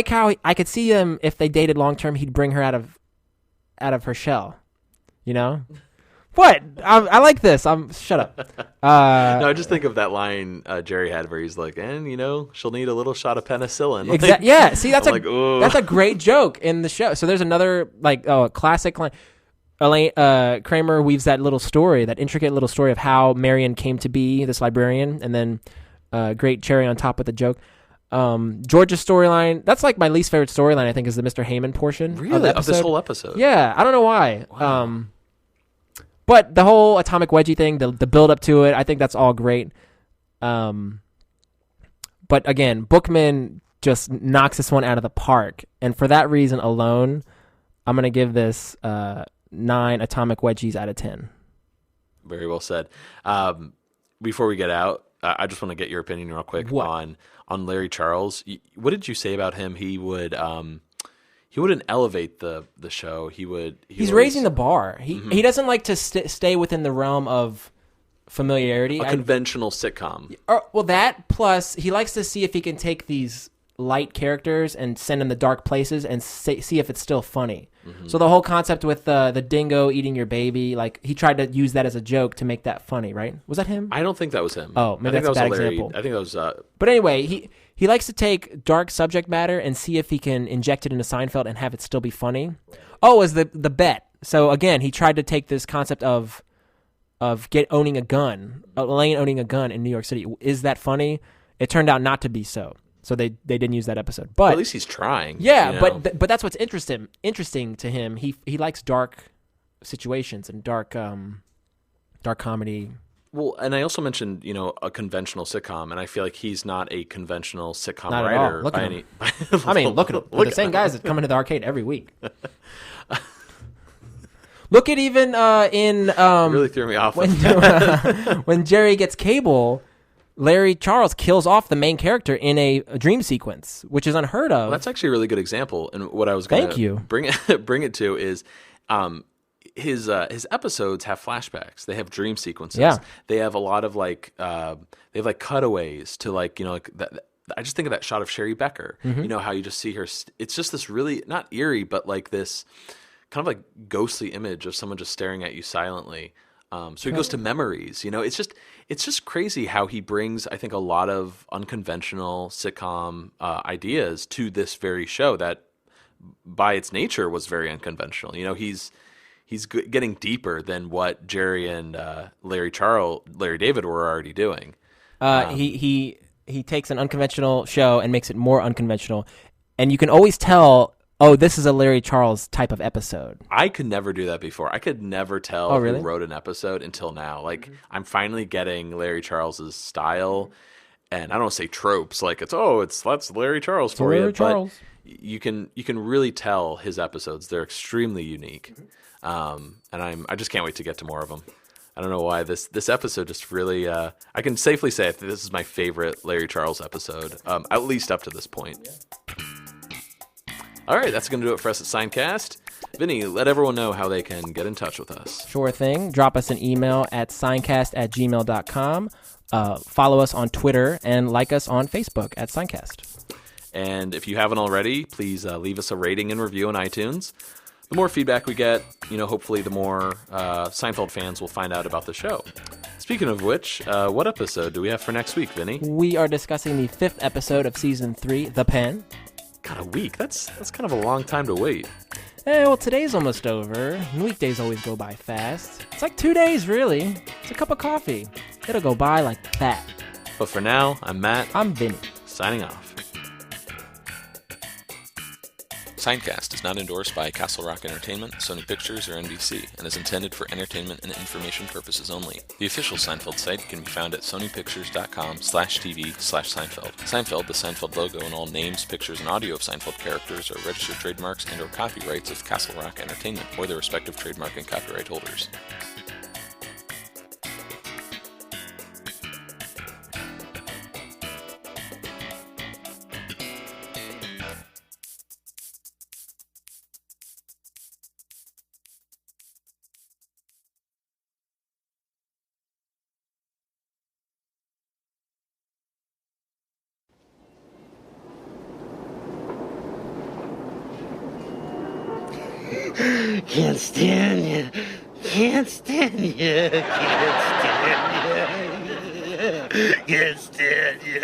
S5: how I could see them, if they dated long term, he'd bring her out of her shell. What? I like this. Shut up.
S4: No, I just think of that line Jerry had where he's like, and she'll need a little shot of penicillin.
S5: Exactly. Yeah. See, that's
S4: that's
S5: a great joke in the show. So there's another classic line. Elaine Kramer weaves that intricate little story of how Marion came to be this librarian, and then great cherry on top with the joke. George's storyline, that's my least favorite storyline, I think, is the Mr. Heyman portion.
S4: Really? Of this whole episode?
S5: Yeah, I don't know why.
S4: Wow.
S5: But the whole atomic wedgie thing, the build up to it, I think that's all great. But again, Bookman just knocks this one out of the park, and for that reason alone, I'm gonna give this 9 atomic wedgies out of 10.
S4: Very well said. Before we get out, I just want to get your opinion real quick on Larry Charles. What did you say about him? He wouldn't elevate the show. He's
S5: raising the bar. He doesn't like to stay within the realm of familiarity.
S4: A conventional sitcom.
S5: That plus he likes to see if he can take these light characters and send them to dark places and see if it's still funny. Mm-hmm. So the whole concept with the dingo eating your baby, he tried to use that as a joke to make that funny, right? Was that him?
S4: I don't think that was him.
S5: Oh, maybe that's a bad example.
S4: I think that was...
S5: But anyway, he likes to take dark subject matter and see if he can inject it into Seinfeld and have it still be funny. Oh, it was the bet. So again, he tried to take this concept of owning a gun, Elaine owning a gun in New York City. Is that funny? It turned out not to be so. So they didn't use that episode, but
S4: at least he's trying.
S5: Yeah, but that's what's interesting to him. He likes dark situations and dark comedy.
S4: Well, and I also mentioned a conventional sitcom, and I feel like he's not a conventional sitcom
S5: not
S4: writer.
S5: At all. Look at him. Look at him. They're the same guys that come into the arcade every week. Look at even in
S4: really threw me off
S5: when Jerry gets cable. Larry Charles kills off the main character in a dream sequence, which is unheard of.
S4: Well, that's actually a really good example. And what I was going to bring it to is his episodes have flashbacks. They have dream sequences.
S5: Yeah.
S4: They have a lot of like they have like cutaways to like, you know, like that. I just think of that shot of Sherry Becker.
S5: Mhm.
S4: You know how you just see her. It's just this really not eerie, but like this kind of like ghostly image of someone just staring at you silently. So he goes to memories. You know, it's just crazy how he brings, I think, a lot of unconventional sitcom ideas to this very show that, by its nature, was very unconventional. You know, he's getting deeper than what Jerry and Larry David were already doing.
S5: He takes an unconventional show and makes it more unconventional, and you can always tell, oh, this is a Larry Charles type of episode.
S4: I could never do that before. I could never tell
S5: Oh, really?
S4: who wrote an episode until now. Like, I'm finally getting Larry Charles's style, and I don't want to say tropes, like that's Larry Charles for you.
S5: Larry Charles.
S4: But you can really tell his episodes. They're extremely unique, and I just can't wait to get to more of them. I don't know why this episode just really. I can safely say that this is my favorite Larry Charles episode, at least up to this point. All right, that's going to do it for us at Seincast. Vinny, let everyone know how they can get in touch with us.
S5: Sure thing. Drop us an email at seincast@gmail.com. Follow us on Twitter and like us on Facebook at Seincast.
S4: And if you haven't already, please leave us a rating and review on iTunes. The more feedback we get, hopefully the more Seinfeld fans will find out about the show. Speaking of which, what episode do we have for next week, Vinny?
S5: We are discussing the 5th episode of Season 3, The Pen.
S4: God, a week? That's kind of a long time to wait.
S5: Well, today's almost over. Weekdays always go by fast. It's like 2 days, really. It's a cup of coffee. It'll go by like that.
S4: But for now, I'm Matt.
S5: I'm Vinny.
S4: Signing off. Seinfeld is not endorsed by Castle Rock Entertainment, Sony Pictures, or NBC, and is intended for entertainment and information purposes only. The official Seinfeld site can be found at sonypictures.com/TV/Seinfeld. Seinfeld, the Seinfeld logo, and all names, pictures, and audio of Seinfeld characters are registered trademarks and/or copyrights of Castle Rock Entertainment or their respective trademark and copyright holders.
S15: Can't stand you. Can't stand you. Can't stand you. Can't stand you.